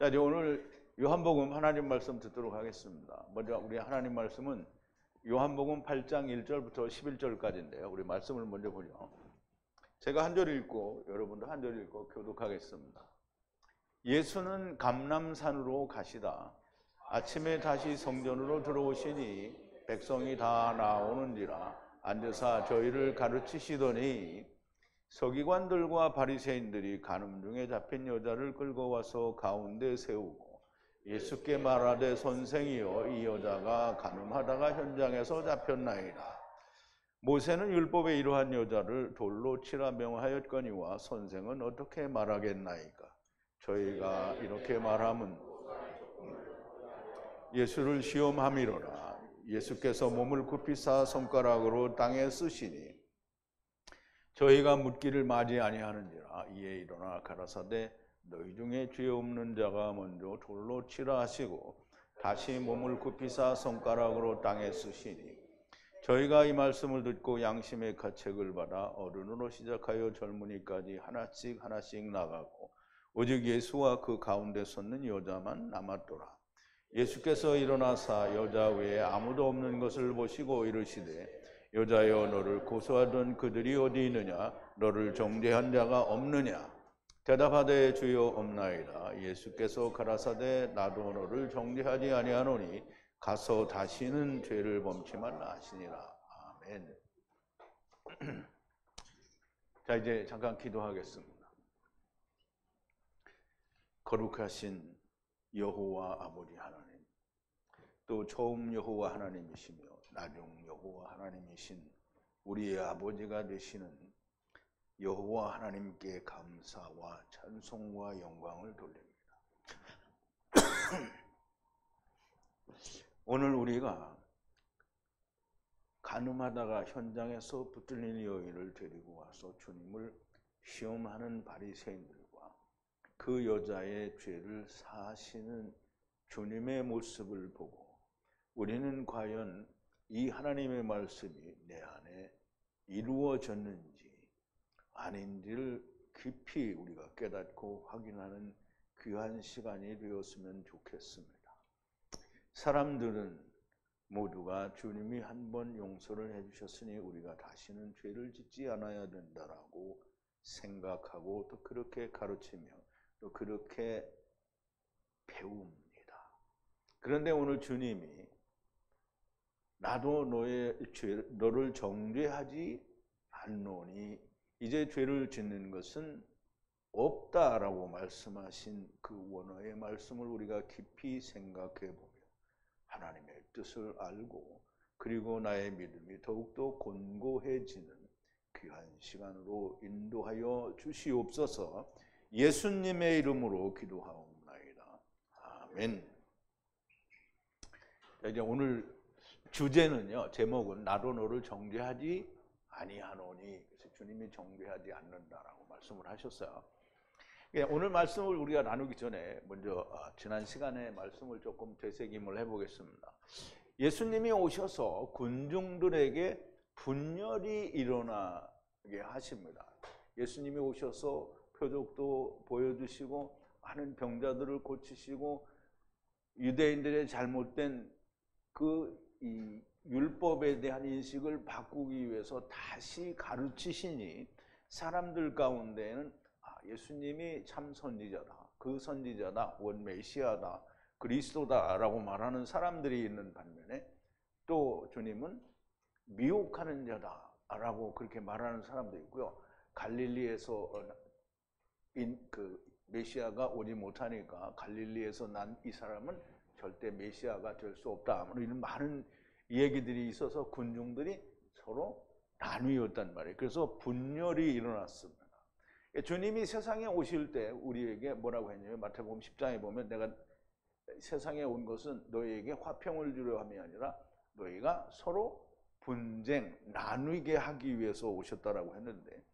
자, 이제 오늘 요한복음 하나님 말씀 듣도록 하겠습니다. 먼저 우리 하나님 말씀은 요한복음 8장 1절부터 11절까지인데요. 우리 말씀을 먼저 보죠. 제가 한 절 읽고 여러분도 한 절 읽고 교독하겠습니다. 예수는 감람산으로 가시다. 아침에 다시 성전으로 들어오시니 백성이 다 나오는지라 앉으사 저희를 가르치시더니 서기관들과 바리새인들이 간음 중에 잡힌 여자를 끌고 와서 가운데 세우고 예수께 말하되 선생이여 이 여자가 간음하다가 현장에서 잡혔나이다. 모세는 율법에 이러한 여자를 돌로 치라 명하였거니와 선생은 어떻게 말하겠나이까. 저희가 이렇게 말하면 예수를 시험함이로라. 예수께서 몸을 굽히사 손가락으로 땅에 쓰시니 저희가 묻기를 마지 아니하는지라. 이에 일어나 가라사대 너희 중에 죄 없는 자가 먼저 돌로 치라 하시고 다시 몸을 굽히사 손가락으로 땅에 쓰시니 저희가 이 말씀을 듣고 양심의 가책을 받아 어른으로 시작하여 젊은이까지 하나씩 하나씩 나가고 오직 예수와 그 가운데 섰는 여자만 남았더라. 예수께서 일어나사 여자 외에 아무도 없는 것을 보시고 이르시되 여자여 너를 고소하던 그들이 어디 있느냐? 너를 정죄한 자가 없느냐? 대답하되 주여 없나이다. 예수께서 가라사대 나도 너를 정죄하지 아니하노니 가서 다시는 죄를 범치 말라 하시니라. 아멘. 자, 이제 잠깐 기도하겠습니다. 거룩하신 여호와 아버지 하나님, 또 처음 여호와 하나님이시며 나중 여호와 하나님이신 우리의 아버지가 되시는 여호와 하나님께 감사와 찬송과 영광을 돌립니다. 오늘 우리가 간음하다가 현장에서 붙들린 여인을 데리고 와서 주님을 시험하는 바리새인들과 그 여자의 죄를 사하시는 주님의 모습을 보고 우리는 과연 이 하나님의 말씀이 내 안에 이루어졌는지 아닌지를 깊이 우리가 깨닫고 확인하는 귀한 시간이 되었으면 좋겠습니다. 사람들은 모두가 주님이 한 번 용서를 해주셨으니 우리가 다시는 죄를 짓지 않아야 된다라고 생각하고 또 그렇게 가르치며 또 그렇게 배웁니다. 그런데 오늘 주님이 나도 너를 정죄하지 않노니 이제 죄를 짓는 것은 없다라고 말씀하신 그 원어의 말씀을 우리가 깊이 생각해 보면 하나님의 뜻을 알고 그리고 나의 믿음이 더욱더 곤고해지는 귀한 시간으로 인도하여 주시옵소서. 예수님의 이름으로 기도하옵나이다. 아멘. 이제 오늘 주제는요, 제목은 나도 너를 정죄하지 아니하노니. 그래서 주님이 정죄하지 않는다라고 말씀을 하셨어요. 오늘 말씀을 우리가 나누기 전에 먼저 지난 시간에 말씀을 조금 되새김을 해보겠습니다. 예수님이 오셔서 군중들에게 분열이 일어나게 하십니다. 예수님이 오셔서 표적도 보여주시고 많은 병자들을 고치시고 유대인들의 잘못된 이 율법에 대한 인식을 바꾸기 위해서 다시 가르치시니 사람들 가운데는 예수님이 참 선지자다, 그 선지자다, 원 메시아다, 그리스도다라고 말하는 사람들이 있는 반면에 또 주님은 미혹하는 자다라고 그렇게 말하는 사람도 있고요. 갈릴리에서 메시아가 오지 못하니까 갈릴리에서 난 이 사람은 절대 메시아가 될 수 없다. 이런 많은 얘기들이 있어서 군중들이 서로 나뉘었단 말이에요. 그래서 분열이 일어났습니다. 주님이 세상에 오실 때 우리에게 뭐라고 했냐면 마태복음 10장에 보면 내가 세상에 온 것은 너희에게 화평을 주려 함이 아니라 너희가 서로 분쟁, 나누게 하기 위해서 오셨다라고 했는데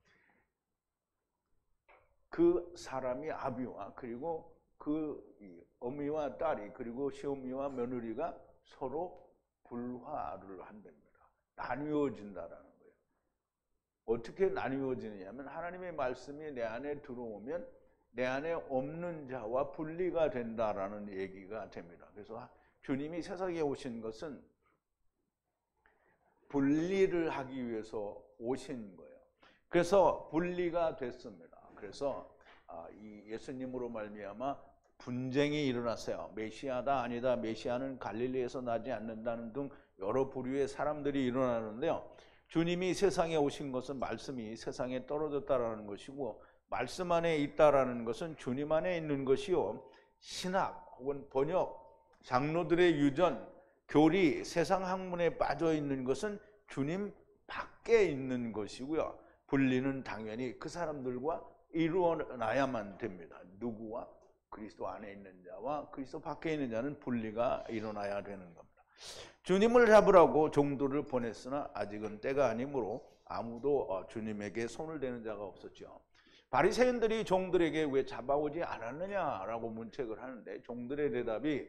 그 사람이 아비와 그리고 그 어미와 딸이 그리고 시어미와 며느리가 서로 불화를 한답니다. 나뉘어진다라는 거예요. 어떻게 나뉘어지느냐면 하나님의 말씀이 내 안에 들어오면 내 안에 없는 자와 분리가 된다라는 얘기가 됩니다. 그래서 주님이 세상에 오신 것은 분리를 하기 위해서 오신 거예요. 그래서 분리가 됐습니다. 그래서 이 예수님으로 말미암아 분쟁이 일어났어요. 메시아다 아니다, 메시아는 갈릴리에서 나지 않는다는 등 여러 부류의 사람들이 일어나는데요. 주님이 세상에 오신 것은 말씀이 세상에 떨어졌다라는 것이고, 말씀 안에 있다라는 것은 주님 안에 있는 것이요, 신학 혹은 번역, 장로들의 유전, 교리, 세상 학문에 빠져 있는 것은 주님 밖에 있는 것이고요. 분리는 당연히 그 사람들과 이루어나야만 됩니다. 누구와? 그리스도 안에 있는 자와 그리스도 밖에 있는 자는 분리가 일어나야 되는 겁니다. 주님을 잡으라고 종들을 보냈으나 아직은 때가 아니므로 아무도 주님에게 손을 대는 자가 없었죠. 바리새인들이 종들에게 왜 잡아오지 않았느냐라고 문책을 하는데, 종들의 대답이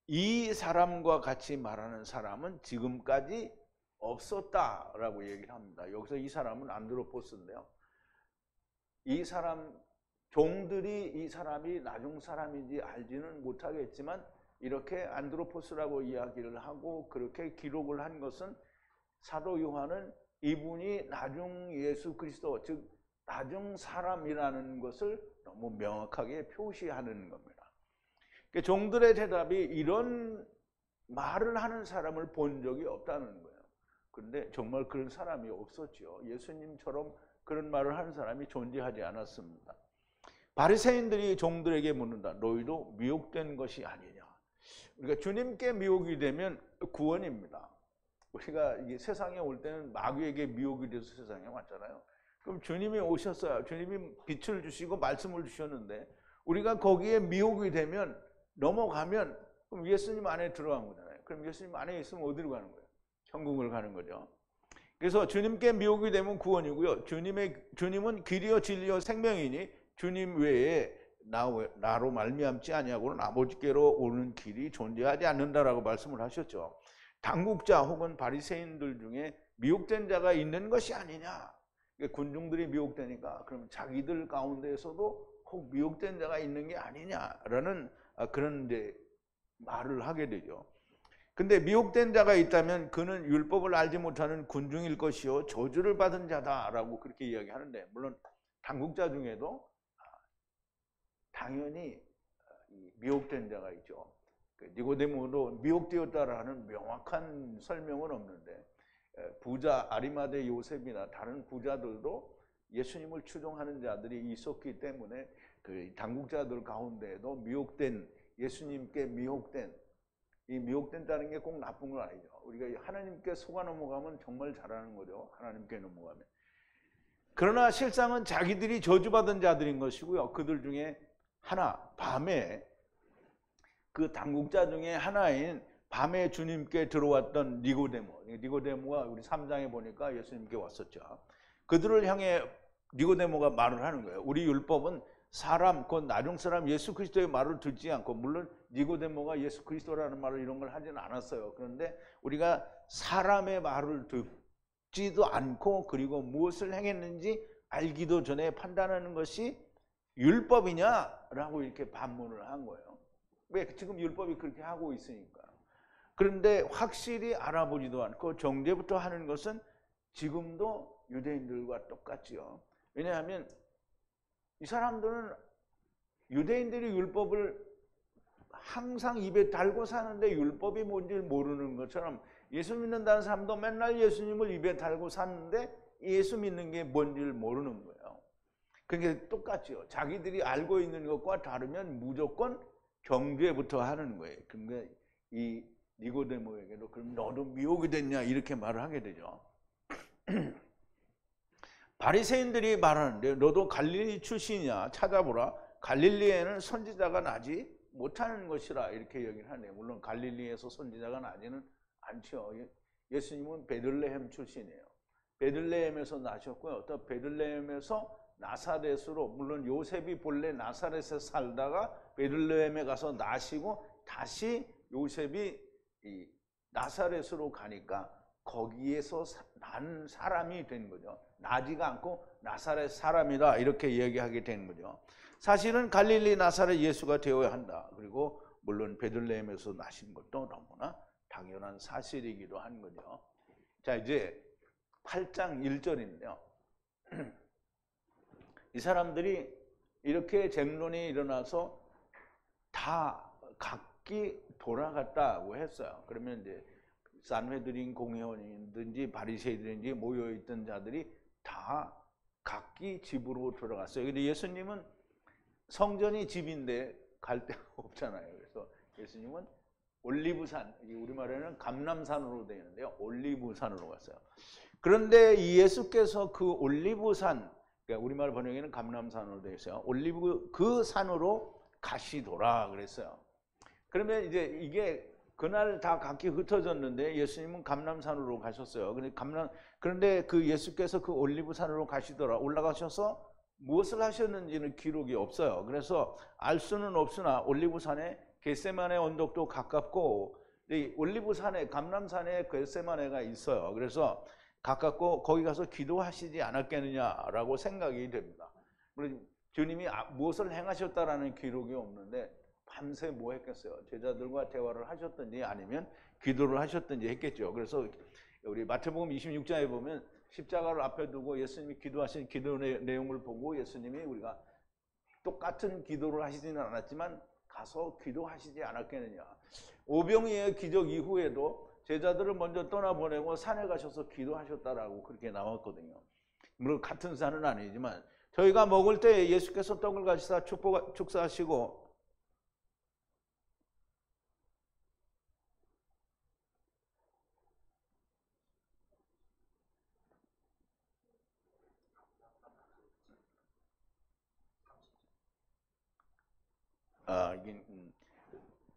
이 사람과 같이 말하는 사람은 지금까지 없었다라고 얘기를 합니다. 여기서 이 사람은 안드로포스인데요. 이 사람, 종들이 이 사람이 나중 사람인지 알지는 못하겠지만 이렇게 안드로포스라고 이야기를 하고 그렇게 기록을 한 것은 사도 요한은 이분이 나중 예수 그리스도, 즉 나중 사람이라는 것을 너무 명확하게 표시하는 겁니다. 종들의 대답이 이런 말을 하는 사람을 본 적이 없다는 거예요. 그런데 정말 그런 사람이 없었죠. 예수님처럼 그런 말을 하는 사람이 존재하지 않았습니다. 바리새인들이 종들에게 묻는다. 너희도 미혹된 것이 아니냐. 우리가 주님께 미혹이 되면 구원입니다. 우리가 이게 세상에 올 때는 마귀에게 미혹이 돼서 세상에 왔잖아요. 그럼 주님이 오셨어요. 주님이 빛을 주시고 말씀을 주셨는데 우리가 거기에 미혹이 되면, 넘어가면, 그럼 예수님 안에 들어간 거잖아요. 그럼 예수님 안에 있으면 어디로 가는 거예요? 천국을 가는 거죠. 그래서 주님께 미혹이 되면 구원이고요. 주님은 길이요 진리요 생명이니 주님 외에 나로 말미암지 아니하고는 아버지께로 오는 길이 존재하지 않는다라고 말씀을 하셨죠. 당국자 혹은 바리새인들 중에 미혹된 자가 있는 것이 아니냐. 군중들이 미혹되니까 그럼 자기들 가운데에서도 혹 미혹된 자가 있는 게 아니냐라는 그런 이제 말을 하게 되죠. 근데 미혹된 자가 있다면 그는 율법을 알지 못하는 군중일 것이요 저주를 받은 자다라고 그렇게 이야기하는데, 물론 당국자 중에도 당연히 미혹된 자가 있죠. 니고데모도 미혹되었다라는 명확한 설명은 없는데, 부자 아리마대 요셉이나 다른 부자들도 예수님을 추종하는 자들이 있었기 때문에 그 당국자들 가운데에도 미혹된, 예수님께 미혹된, 이 미혹된다는 게 꼭 나쁜 건 아니죠. 우리가 하나님께 속아 넘어가면 정말 잘하는 거죠. 하나님께 넘어가면. 그러나 실상은 자기들이 저주받은 자들인 것이고요. 그들 중에 하나, 밤에 그 당국자 중에 하나인 밤에 주님께 들어왔던 니고데모가 우리 3장에 보니까 예수님께 왔었죠. 그들을 향해 니고데모가 말을 하는 거예요. 우리 율법은 사람, 곧 나중 사람 예수 그리스도의 말을 듣지 않고, 물론 니고데모가 예수 그리스도라는 말을 이런 걸 하지는 않았어요. 그런데 우리가 사람의 말을 듣지도 않고 그리고 무엇을 행했는지 알기도 전에 판단하는 것이 율법이냐라고 이렇게 반문을 한 거예요. 왜? 지금 율법이 그렇게 하고 있으니까. 그런데 확실히 알아보지도 않고 정죄부터 하는 것은 지금도 유대인들과 똑같지요. 왜냐하면 이 사람들은 유대인들이 율법을 항상 입에 달고 사는데 율법이 뭔지 모르는 것처럼 예수 믿는다는 사람도 맨날 예수님을 입에 달고 사는데 예수 믿는 게 뭔지를 모르는 거예요. 그게 똑같죠. 자기들이 알고 있는 것과 다르면 무조건 정죄부터 하는 거예요. 그러니까 이 니고데모에게도 그럼 너도 미혹이 됐냐 이렇게 말을 하게 되죠. 바리새인들이 말하는데 너도 갈릴리 출신이냐 찾아보라. 갈릴리에는 선지자가 나지 못하는 것이라 이렇게 얘기를 하네요. 물론 갈릴리에서 선지자가 나지는 않죠. 예수님은 베들레헴 출신이에요. 베들레헴에서 나셨고요. 또 베들레헴에서 나사렛으로, 물론 요셉이 본래 나사렛에 살다가 베들레헴에 가서 나시고 다시 요셉이 이 나사렛으로 가니까 거기에서 난 사람이 된 거죠. 나지가 않고 나사렛 사람이다 이렇게 얘기하게 된 거죠. 사실은 갈릴리 나사렛 예수가 되어야 한다. 그리고 물론 베들레헴에서 나신 것도 너무나 당연한 사실이기도 한 거죠. 자, 이제 8장 1절인데요. 이 사람들이 이렇게 쟁론이 일어나서 다 각기 돌아갔다고 했어요. 그러면 이제 산헤드린 공회원이든지 바리새인들인지 모여있던 자들이 다 각기 집으로 돌아갔어요. 근데 예수님은 성전이 집인데 갈 데가 없잖아요. 그래서 예수님은 올리브산, 우리말에는 감람산으로 되어 있는데요. 올리브산으로 갔어요. 그런데 예수께서 그 올리브산, 그러니까 우리말 번역에는 감람산으로 되어 있어요. 올리브 그 산으로 가시더라 그랬어요. 그러면 이제 이게 그날 다 각기 흩어졌는데 예수님은 감람산으로 가셨어요. 그런데 그 예수께서 그 올리브산으로 가시더라. 올라가셔서 무엇을 하셨는지는 기록이 없어요. 그래서 알 수는 없으나 올리브산에 겟세마네 언덕도 가깝고, 이 올리브산에 감람산에 겟세마네가 있어요. 그래서 가깝고 거기 가서 기도하시지 않았겠느냐라고 생각이 됩니다. 주님이 무엇을 행하셨다라는 기록이 없는데 밤새 뭐 했겠어요? 제자들과 대화를 하셨든지 아니면 기도를 하셨든지 했겠죠. 그래서 우리 마태복음 26장에 보면 십자가를 앞에 두고 예수님이 기도하신 기도 내용을 보고 예수님이 우리가 똑같은 기도를 하시지는 않았지만 가서 기도하시지 않았겠느냐. 오병이의 기적 이후에도 제자들을 먼저 떠나보내고 산에 가셔서 기도하셨다라고 그렇게 나왔거든요. 물론 같은 산은 아니지만 저희가 먹을 때 예수께서 떡을 가지사 축사하시고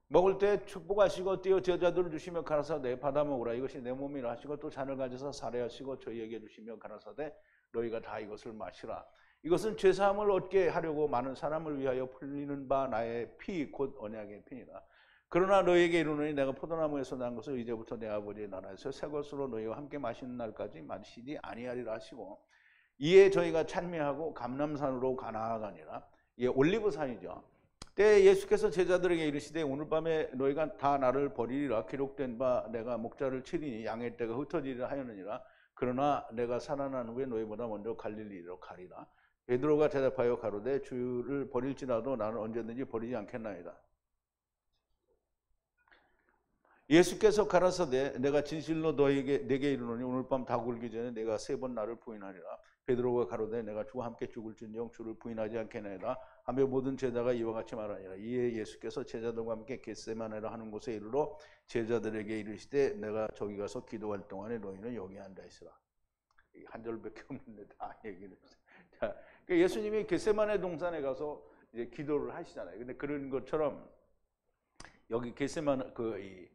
먹을 때 축복하시고 띄어 제자들을 주시며 가라사대 받아 먹으라 이것이 내 몸이라 하시고 또 잔을 가져서 살해하시고 저희에게 주시며 가라사대 너희가 다 이것을 마시라. 이것은 죄사함을 얻게 하려고 많은 사람을 위하여 풀리는 바 나의 피 곧 언약의 피니라. 그러나 너희에게 이르노니 내가 포도나무에서 난 것을 이제부터 내 아버지의 나라에서 새 것으로 너희와 함께 마시는 날까지 마시지 아니하리라 하시고, 이에 저희가 찬미하고 감람산으로 가나아가니라. 이게 올리브산이죠. 때 예수께서 제자들에게 이르시되 오늘 밤에 너희가 다 나를 버리리라. 기록된 바 내가 목자를 치리니 양의 떼가 흩어지리라 하였느니라. 그러나 내가 살아난 후에 너희보다 먼저 갈릴리로 가리라. 베드로가 대답하여 가로되 주를 버릴지라도 나는 언제든지 버리지 않겠나이다. 예수께서 가라사대 내가 진실로 내게 이르노니 오늘 밤 다 굴기 전에 내가 3번 나를 부인하리라. 베드로가 가로되 내가 주와 함께 죽을진정 주를 부인하지 않겠나이다 하며 모든 제자가 이와 같이 말하니라. 이에 예수께서 제자들과 함께 겟세마네라 하는 곳에 이르러 제자들에게 이르시되 내가 저기 가서 기도할 동안에 너희는 여기 앉아 있으라. 한 절밖에 없는데 다 얘기를 했어요. 자, 그러니까 예수님이 겟세마네 동산에 가서 이제 기도를 하시잖아요. 근데 그런 것처럼 여기 겟세마네 이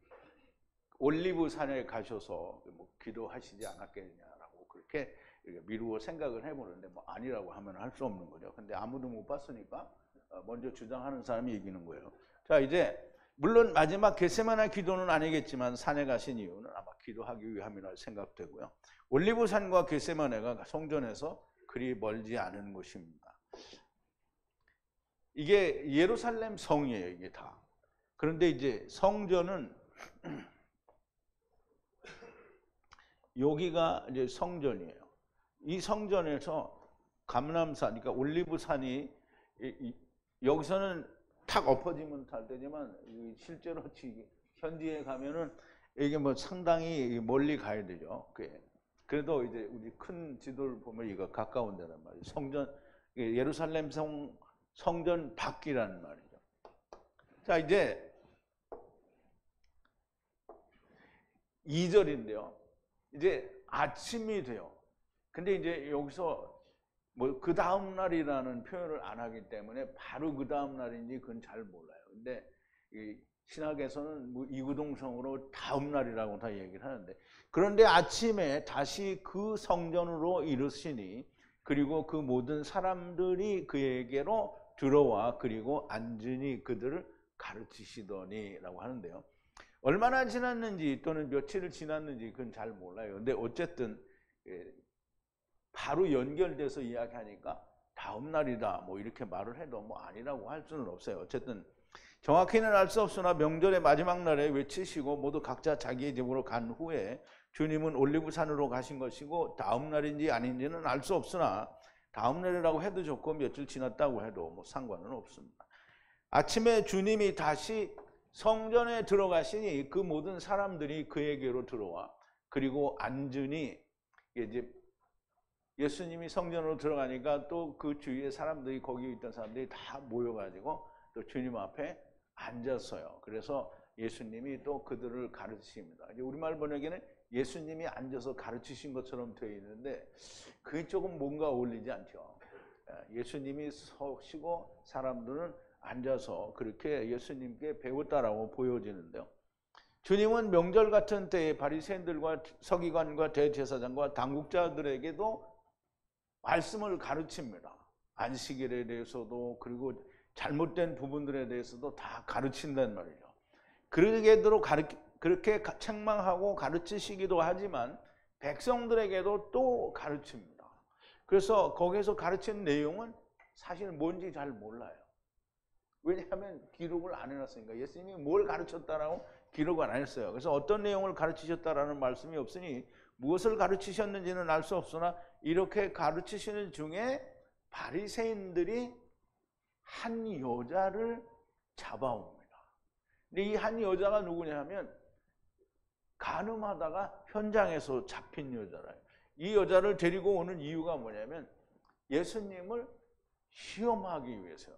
올리브 산에 가셔서 뭐 기도하시지 않았겠냐라고 그렇게 미루어 생각을 해보는데 뭐 아니라고 하면 할 수 없는 거죠. 근데 아무도 못 봤으니까 먼저 주장하는 사람이 이기는 거예요. 자, 이제 물론 마지막 겟세마네 기도는 아니겠지만 산에 가신 이유는 아마 기도하기 위함이라 생각되고요. 올리브산과 겟세마네가 성전에서 그리 멀지 않은 곳입니다. 이게 예루살렘 성이에요, 이게 다. 그런데 이제 성전은 여기가 이제 성전이에요. 이 성전에서 감람산, 그러니까 올리브산이 여기서는 탁 엎어지면 잘 되지만 실제로 현지에 가면은 이게 뭐 상당히 멀리 가야 되죠. 그래도 이제 우리 큰 지도를 보면 이거 가까운 데란 말이에요. 성전, 예루살렘 성전 밖이라는 말이죠. 자, 이제 2절인데요. 이제 아침이 돼요. 근데 이제 여기서 뭐 그 다음 날이라는 표현을 안 하기 때문에 바로 그 다음 날인지 그건 잘 몰라요. 근데 이 신학에서는 뭐 이구동성으로 다음 날이라고 다 얘기를 하는데, 그런데 아침에 다시 그 성전으로 이르시니 그리고 그 모든 사람들이 그에게로 들어와 그리고 앉으니 그들을 가르치시더니라고 하는데요. 얼마나 지났는지 또는 며칠을 지났는지 그건 잘 몰라요. 근데 어쨌든 바로 연결돼서 이야기하니까 다음 날이다 뭐 이렇게 말을 해도 뭐 아니라고 할 수는 없어요. 어쨌든 정확히는 알 수 없으나 명절의 마지막 날에 외치시고 모두 각자 자기의 집으로 간 후에 주님은 올리브산으로 가신 것이고 다음 날인지 아닌지는 알 수 없으나 다음 날이라고 해도 좋고 며칠 지났다고 해도 뭐 상관은 없습니다. 아침에 주님이 다시 성전에 들어가시니 그 모든 사람들이 그에게로 들어와 그리고 앉으니 이제 예수님이 성전으로 들어가니까 또 그 주위에 사람들이 거기 있던 사람들이 다 모여가지고 또 주님 앞에 앉았어요. 그래서 예수님이 또 그들을 가르치십니다. 우리말 번역에는 예수님이 앉아서 가르치신 것처럼 되어 있는데 그게 조금 뭔가 어울리지 않죠. 예수님이 서시고 사람들은 앉아서 그렇게 예수님께 배웠다라고 보여지는데요. 주님은 명절 같은 때에 바리새인들과 서기관과 대제사장과 당국자들에게도 말씀을 가르칩니다. 안식일에 대해서도 그리고 잘못된 부분들에 대해서도 다 가르친단 말이죠. 그렇게 책망하고 가르치시기도 하지만 백성들에게도 또 가르칩니다. 그래서 거기서 가르친 내용은 사실 뭔지 잘 몰라요. 왜냐하면 기록을 안 해놨으니까. 예수님이 뭘 가르쳤다라고 기록을 안 했어요. 그래서 어떤 내용을 가르치셨다라는 말씀이 없으니 무엇을 가르치셨는지는 알 수 없으나 이렇게 가르치시는 중에 바리새인들이 한 여자를 잡아옵니다. 근데 이 한 여자가 누구냐 하면 간음하다가 현장에서 잡힌 여자라요. 이 여자를 데리고 오는 이유가 뭐냐면 예수님을 시험하기 위해서요.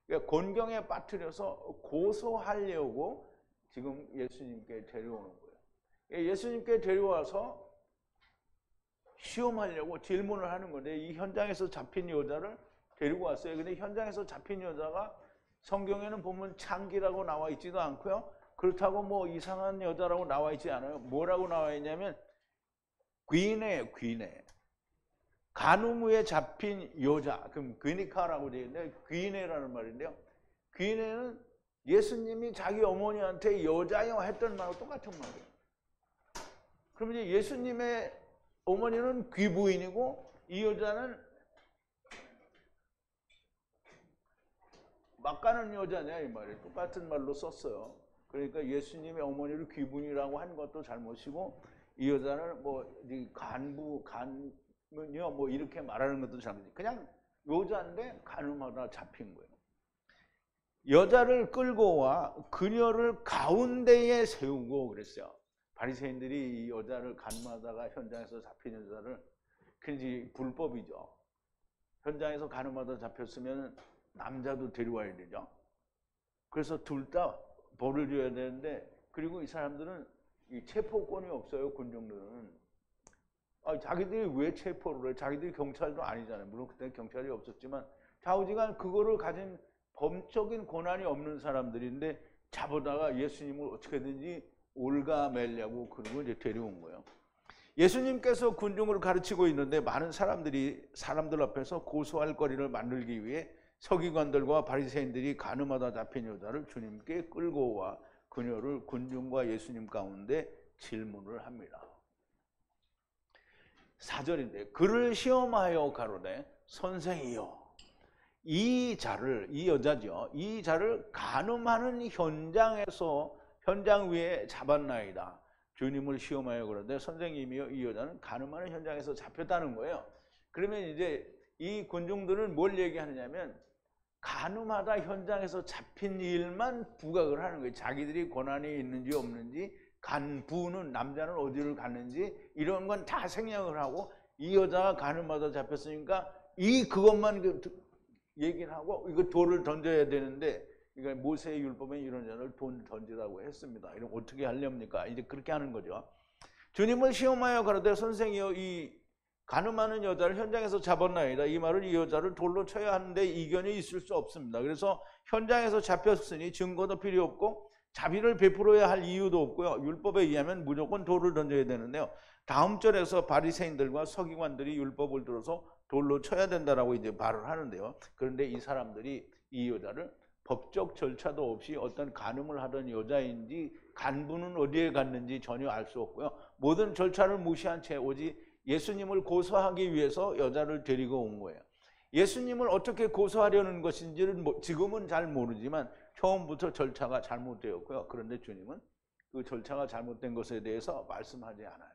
그러니까 곤경에 빠뜨려서 고소하려고 지금 예수님께 데려오는 거예요. 예수님께 데려와서 시험하려고 질문을 하는 건데 이 현장에서 잡힌 여자를 데리고 왔어요. 근데 현장에서 잡힌 여자가 성경에는 보면 창기라고 나와 있지도 않고요. 그렇다고 뭐 이상한 여자라고 나와 있지 않아요. 뭐라고 나와 있냐면 귀네예요. 귀네. 간음 후에 잡힌 여자. 그럼 귀니카라고 되어 있는데 귀네라는 말인데요. 귀네는 예수님이 자기 어머니한테 여자여 했던 말하고 똑같은 말이에요. 그럼 이제 예수님의 어머니는 귀부인이고 이 여자는 막 가는 여자냐 이 말이에요. 똑같은 말로 썼어요. 그러니까 예수님의 어머니를 귀부인이라고 한 것도 잘못이고 이 여자는 뭐 간부요 뭐 이렇게 말하는 것도 잘못이고 그냥 여자인데 간음하다 잡힌 거예요. 여자를 끌고 와 그녀를 가운데에 세우고 그랬어요. 바리새인들이 이 여자를 간음하다가 현장에서 잡힌 여자를 그게 불법이죠. 현장에서 간음하다 잡혔으면 남자도 데려와야 되죠. 그래서 둘 다 벌을 줘야 되는데 그리고 이 사람들은 이 체포권이 없어요. 군중들은. 자기들이 왜 체포를 해? 자기들이 경찰도 아니잖아요. 물론 그때 경찰이 없었지만 좌우지간 그거를 가진 법적인 권한이 없는 사람들인데 잡아다가 예수님을 어떻게든지 올가매려고 그러고 이제 데려온 거예요. 예수님께서 군중을 가르치고 있는데 많은 사람들 앞에서 고소할 거리를 만들기 위해 서기관들과 바리새인들이 간음하다 잡힌 여자를 주님께 끌고 와 그녀를 군중과 예수님 가운데 질문을 합니다. 4절인데 그를 시험하여 가로되 선생이여 이 여자죠. 이 자를 간음하는 현장 위에 잡았나이다. 주님을 시험하여 그러되 선생님이여 이 여자는 간음하는 현장에서 잡혔다는 거예요. 그러면 이제 이 군중들은 뭘 얘기하느냐면 간음하다 현장에서 잡힌 일만 부각을 하는 거예요. 자기들이 권한이 있는지 없는지 간부는 남자는 어디를 갔는지 이런 건 다 생략을 하고 이 여자가 간음하다 잡혔으니까 그것만 얘기를 하고 이거 돌을 던져야 되는데 그러니까 모세의 율법에 이런 자를 돈 던지라고 했습니다. 이럼 어떻게 하렵니까? 이제 그렇게 하는 거죠. 주님을 시험하여 가로되 선생이여 이 간음하는 여자를 현장에서 잡았나이다. 이 말은 이 여자를 돌로 쳐야 하는데 이견이 있을 수 없습니다. 그래서 현장에서 잡혔으니 증거도 필요 없고 자비를 베풀어야 할 이유도 없고요. 율법에 의하면 무조건 돌을 던져야 되는데요. 다음 절에서 바리새인들과 서기관들이 율법을 들어서 돌로 쳐야 된다라고 이제 말을 하는데요. 그런데 이 사람들이 이 여자를 법적 절차도 없이 어떤 간음을 하던 여자인지 간부는 어디에 갔는지 전혀 알 수 없고요. 모든 절차를 무시한 채 오직 예수님을 고소하기 위해서 여자를 데리고 온 거예요. 예수님을 어떻게 고소하려는 것인지를 지금은 잘 모르지만 처음부터 절차가 잘못되었고요. 그런데 주님은 그 절차가 잘못된 것에 대해서 말씀하지 않아요.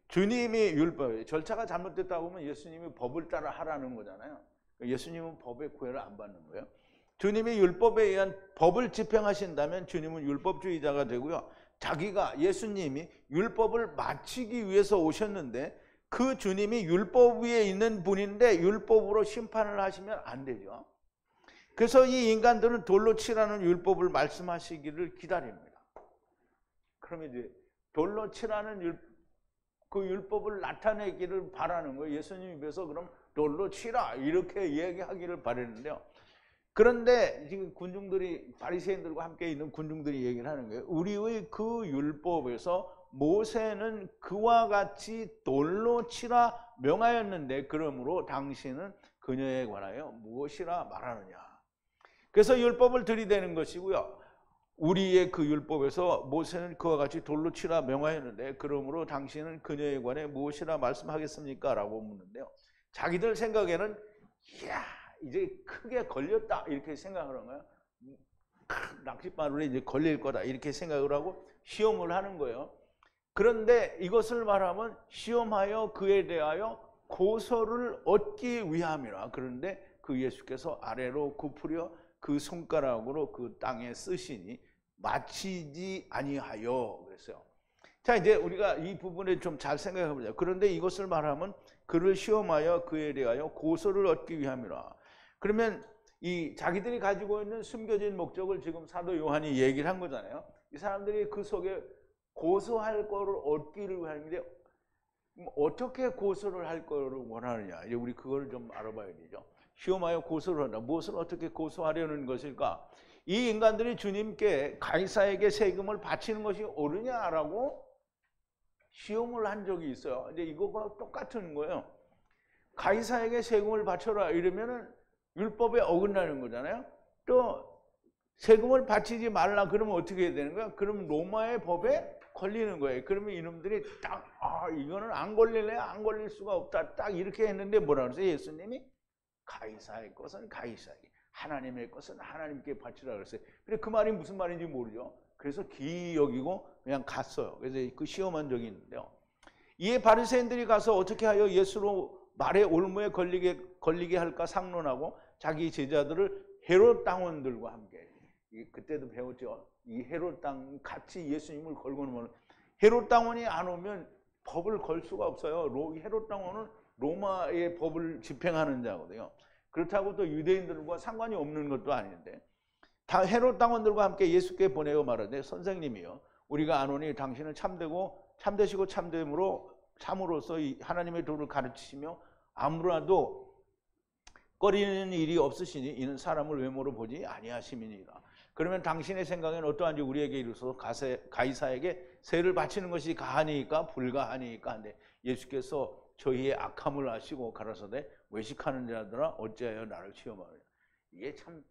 주님이 율법에 절차가 잘못됐다고 하면 예수님이 법을 따라 하라는 거잖아요. 예수님은 법의 구애를 안 받는 거예요. 주님이 율법에 의한 법을 집행하신다면 주님은 율법주의자가 되고요. 자기가 예수님이 율법을 마치기 위해서 오셨는데 그 주님이 율법 위에 있는 분인데 율법으로 심판을 하시면 안 되죠. 그래서 이 인간들은 돌로 치라는 율법을 말씀하시기를 기다립니다. 그러면 이제 돌로 치라는 그 율법을 나타내기를 바라는 거예요. 예수님 입에서 그럼 돌로 치라 이렇게 얘기하기를 바랬는데요. 그런데 지금 군중들이 바리새인들과 함께 있는 군중들이 얘기를 하는 거예요. 우리의 그 율법에서 모세는 그와 같이 돌로 치라 명하였는데 그러므로 당신은 그녀에 관하여 무엇이라 말하느냐. 그래서 율법을 들이대는 것이고요. 우리의 그 율법에서 모세는 그와 같이 돌로 치라 명하였는데 그러므로 당신은 그녀에 관해 무엇이라 말씀하겠습니까? 라고 묻는데요. 자기들 생각에는 이야 이제 크게 걸렸다 이렇게 생각을 한 거예요. 낚싯바늘에 이제 걸릴 거다 이렇게 생각을 하고 시험을 하는 거예요. 그런데 이것을 말하면 시험하여 그에 대하여 고소를 얻기 위함이라. 그런데 그 예수께서 아래로 굽으려 그 손가락으로 그 땅에 쓰시니 마치지 아니하여 그랬어요. 자, 이제 우리가 이 부분에 좀 잘 생각해 보자. 그런데 이것을 말하면 그를 시험하여 그에 대하여 고소를 얻기 위함이라. 그러면 이 자기들이 가지고 있는 숨겨진 목적을 지금 사도 요한이 얘기를 한 거잖아요. 이 사람들이 그 속에 고소할 거를 얻기를 위함인데 어떻게 고소를 할 거를 원하느냐. 이제 우리 그걸 좀 알아봐야 되죠. 시험하여 고소를 한다. 무엇을 어떻게 고소하려는 것일까? 이 인간들이 주님께 가이사에게 세금을 바치는 것이 옳으냐라고 시험을 한 적이 있어요. 이제 이거가 똑같은 거예요. 가이사에게 세금을 바쳐라 이러면은 율법에 어긋나는 거잖아요. 또 세금을 바치지 말라 그러면 어떻게 해야 되는 거야? 그러면 로마의 법에 걸리는 거예요. 그러면 이놈들이 딱 이거는 안 걸릴래? 안 걸릴 수가 없다. 딱 이렇게 했는데 뭐라 그러세요? 예수님이 가이사의 것은 가이사에게, 하나님의 것은 하나님께 바치라 그랬어요. 근데 그 말이 무슨 말인지 모르죠. 그래서 기이 여기고 그냥 갔어요. 그래서 그 시험한 적이 있는데요. 이에 바리새인들이 가서 어떻게 하여 예수로 말의 올무에 걸리게 할까 상론하고 자기 제자들을 헤롯 당원들과 함께, 그때도 배웠죠. 이 헤롯 당원 같이 예수님을 걸고 오면 헤롯 당원이 안 오면 법을 걸 수가 없어요. 헤롯 당원은 로마의 법을 집행하는 자거든요. 그렇다고 또 유대인들과 상관이 없는 것도 아닌데 다 헤롯 당원들과 함께 예수께 보내어 말하되 선생님이요 우리가 아노니 당신은 참되시고 참으로서 하나님의 도를 가르치시며 아무라도 꺼리는 일이 없으시니 이는 사람을 외모로 보지 아니하심이니라. 그러면 당신의 생각에는 어떠한지 우리에게 이르소서 가이사에게 세를 바치는 것이 가하니까 불가하니까 한데 예수께서 저희의 악함을 아시고 가라사대 외식하는 자들아 어찌하여 나를 시험하느냐. 이게 참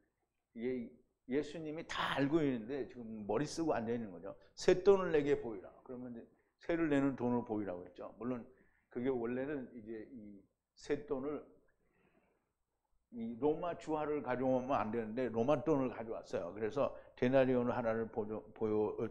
예수님이 다 알고 있는데 지금 머리 쓰고 앉아 있는 거죠. 쇳돈을 내게 보이라. 그러면 이제 세를 내는 돈을 보이라고 했죠. 물론 그게 원래는 이제 이 쇳돈을 이 로마 주화를 가져오면 안 되는데 로마 돈을 가져왔어요. 그래서 데나리온을 하나를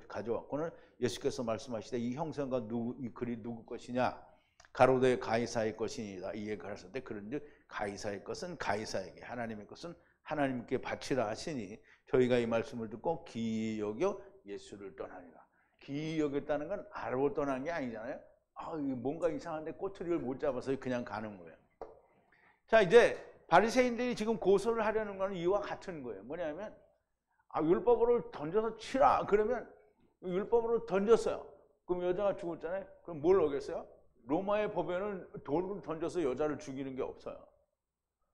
가져왔고는 예수께서 말씀하시되 이 형상과 이 글이 누구 것이냐? 가로되 가이사의 것이니라. 이에 가라사대 그런즉 가이사의 것은 가이사에게 하나님의 것은 하나님께 바치라 하시니 저희가 이 말씀을 듣고 기이 여겨 예수를 떠나니라. 기이 여겼다는 건 알고 떠난 게 아니잖아요. 뭔가 이상한데 꼬투리를 못 잡아서 그냥 가는 거예요. 자, 이제 바리새인들이 지금 고소를 하려는 거는 이와 같은 거예요. 뭐냐면 율법으로 던져서 치라. 그러면 율법으로 던졌어요. 그럼 여자가 죽었잖아요. 그럼 뭘 어겼어요? 로마의 법에는 돌을 던져서 여자를 죽이는 게 없어요.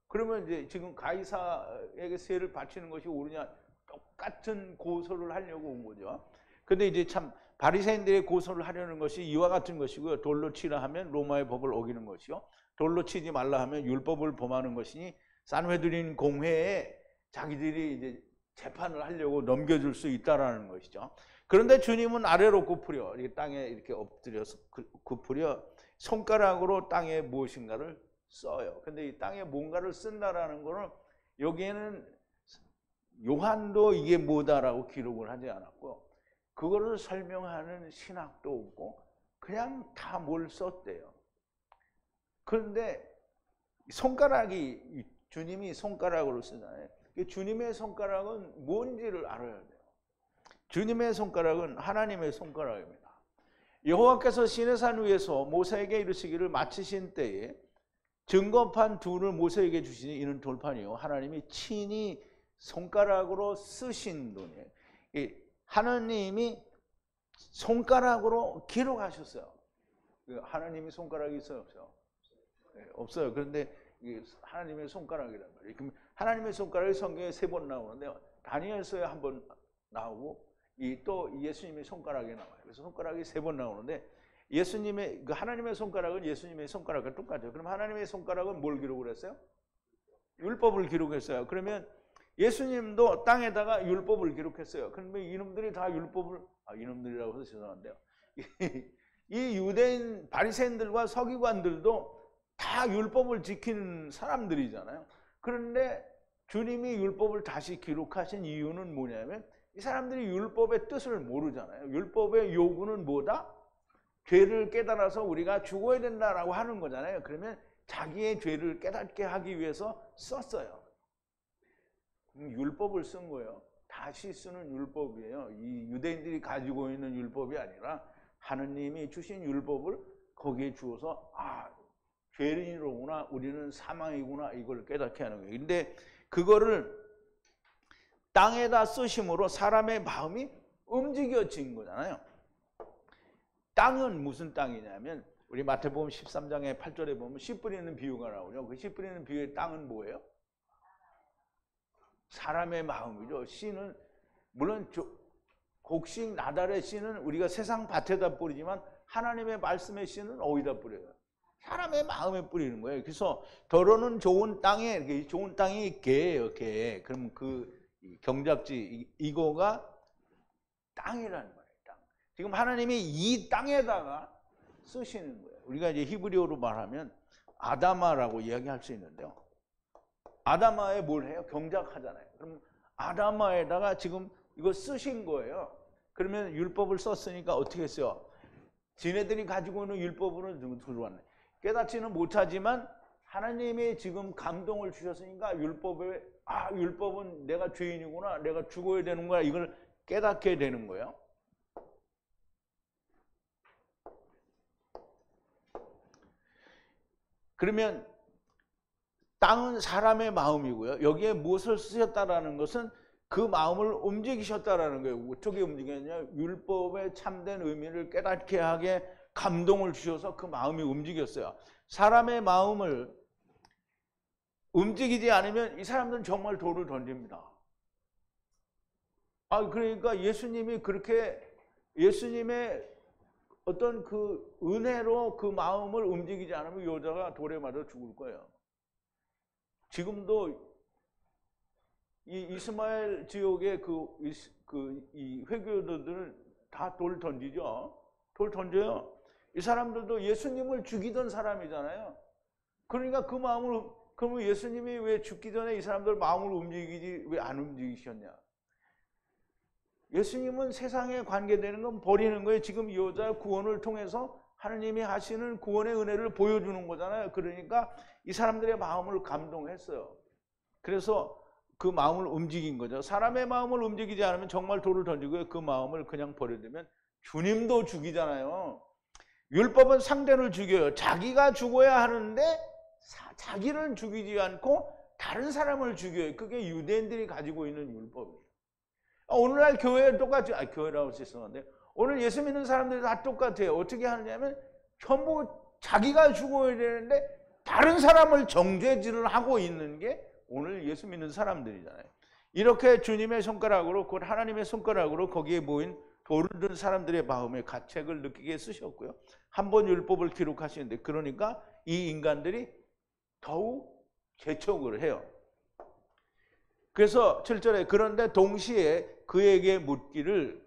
그러면 이제 지금 가이사에게 세를 바치는 것이 옳으냐 똑같은 고소를 하려고 온 거죠. 근데 이제 참 바리새인들의 고소를 하려는 것이 이와 같은 것이고요. 돌로 치라 하면 로마의 법을 어기는 것이요. 돌로 치지 말라 하면 율법을 범하는 것이니 산헤드린 공회에 자기들이 이제 재판을 하려고 넘겨줄 수 있다라는 것이죠. 그런데 주님은 아래로 굽으려 땅에 이렇게 엎드려서 굽으려 손가락으로 땅에 무엇인가를 써요. 근데 이 땅에 뭔가를 쓴다라는 거는 여기에는 요한도 이게 뭐다라고 기록을 하지 않았고 그거를 설명하는 신학도 없고 그냥 다 뭘 썼대요. 그런데 손가락이 주님이 손가락으로 쓰잖아요. 주님의 손가락은 뭔지를 알아야 돼요. 주님의 손가락은 하나님의 손가락입니다. 여호와께서 시내산 위에서 모세에게 이르시기를 마치신 때에 증거판 둘을 모세에게 주시니 이는 돌판이요 하나님이 친히 손가락으로 쓰신 돈이에요. 하나님이 손가락으로 기록하셨어요. 하나님이 손가락이 있어요, 없어요? 네, 없어요. 그런데 하나님의 손가락이란 말이에요. 그럼 하나님의 손가락이 성경에 3번 나오는데 다니엘서에 1번 나오고 또 예수님의 손가락이 나와요. 그래서 손가락이 3번 나오는데 예수님의 하나님의 손가락은 예수님의 손가락과 똑같아요. 그럼 하나님의 손가락은 뭘 기록을 했어요? 율법을 기록했어요. 그러면 예수님도 땅에다가 율법을 기록했어요. 그러면 이놈들이 다 율법을 이놈들이라고 해서 죄송한데요. 이 유대인 바리새인들과 서기관들도 다 율법을 지키는 사람들이잖아요. 그런데 주님이 율법을 다시 기록하신 이유는 뭐냐면 이 사람들이 율법의 뜻을 모르잖아요. 율법의 요구는 뭐다? 죄를 깨달아서 우리가 죽어야 된다라고 하는 거잖아요. 그러면 자기의 죄를 깨닫게 하기 위해서 썼어요. 율법을 쓴 거예요. 다시 쓰는 율법이에요. 이 유대인들이 가지고 있는 율법이 아니라 하느님이 주신 율법을 거기에 주어서 죄인이로구나, 우리는 사망이구나, 이걸 깨닫게 하는 거예요. 근데 그거를 땅에다 쓰심으로 사람의 마음이 움직여진 거잖아요. 땅은 무슨 땅이냐면 우리 마태복음 13장의 8절에 보면 씨 뿌리는 비유가 나오죠. 그 씨 뿌리는 비유의 땅은 뭐예요? 사람의 마음이죠. 씨는 물론 곡식 나달의 씨는 우리가 세상 밭에다 뿌리지만 하나님의 말씀의 씨는 어디다 뿌려요? 사람의 마음에 뿌리는 거예요. 그래서 더러는 좋은 땅에, 좋은 땅이 개예요, 개. 그럼 그 경작지 이거가 땅이라는 거예요. 땅. 지금 하나님이 이 땅에다가 쓰시는 거예요. 우리가 이제 히브리어로 말하면 아다마라고 이야기할 수 있는데요. 아다마에 뭘 해요? 경작하잖아요. 그럼 아다마에다가 지금 이거 쓰신 거예요. 그러면 율법을 썼으니까 어떻게 했어요? 지네들이 가지고 있는 율법으로 들어왔네. 깨닫지는 못하지만 하나님이 지금 감동을 주셨으니까 율법은 내가 죄인이구나, 내가 죽어야 되는구나, 이걸 깨닫게 되는 거예요. 그러면 땅은 사람의 마음이고요. 여기에 무엇을 쓰셨다라는 것은 그 마음을 움직이셨다라는 거예요. 어떻게 움직였냐? 율법의 참된 의미를 깨닫게 하게 감동을 주셔서 그 마음이 움직였어요. 사람의 마음을 움직이지 않으면 이 사람들은 정말 돌을 던집니다. 그러니까 예수님이 그렇게 예수님의 어떤 그 은혜로 그 마음을 움직이지 않으면 여자가 돌에 맞아 죽을 거예요. 지금도 이 이스마엘 지역의 이 회교도들은 다 돌 던지죠. 돌 던져요. 이 사람들도 예수님을 죽이던 사람이잖아요. 그러니까 그 마음을, 그러면 예수님이 왜 죽기 전에 이 사람들 마음을 움직이지 왜 안 움직이셨냐? 예수님은 세상에 관계되는 건 버리는 거예요. 지금 이 여자 구원을 통해서 하나님이 하시는 구원의 은혜를 보여주는 거잖아요. 그러니까 이 사람들의 마음을 감동했어요. 그래서 그 마음을 움직인 거죠. 사람의 마음을 움직이지 않으면 정말 돌을 던지고 그 마음을 그냥 버려두면 주님도 죽이잖아요. 율법은 상대를 죽여요. 자기가 죽어야 하는데 자기를 죽이지 않고 다른 사람을 죽여요. 그게 유대인들이 가지고 있는 율법이에요. 오늘날 교회는 똑같이, 교회라고 죄송한데 오늘 예수 믿는 사람들이 다 똑같아요. 어떻게 하느냐면 전부 자기가 죽어야 되는데 다른 사람을 정죄질을 하고 있는 게 오늘 예수 믿는 사람들이잖아요. 이렇게 주님의 손가락으로, 곧 하나님의 손가락으로 거기에 모인 돌을 든 사람들의 마음의 가책을 느끼게 쓰셨고요. 한 번 율법을 기록하시는데, 그러니까 이 인간들이 더욱 재촉을 해요. 그래서 7절에 그런데 동시에 그에게 묻기를,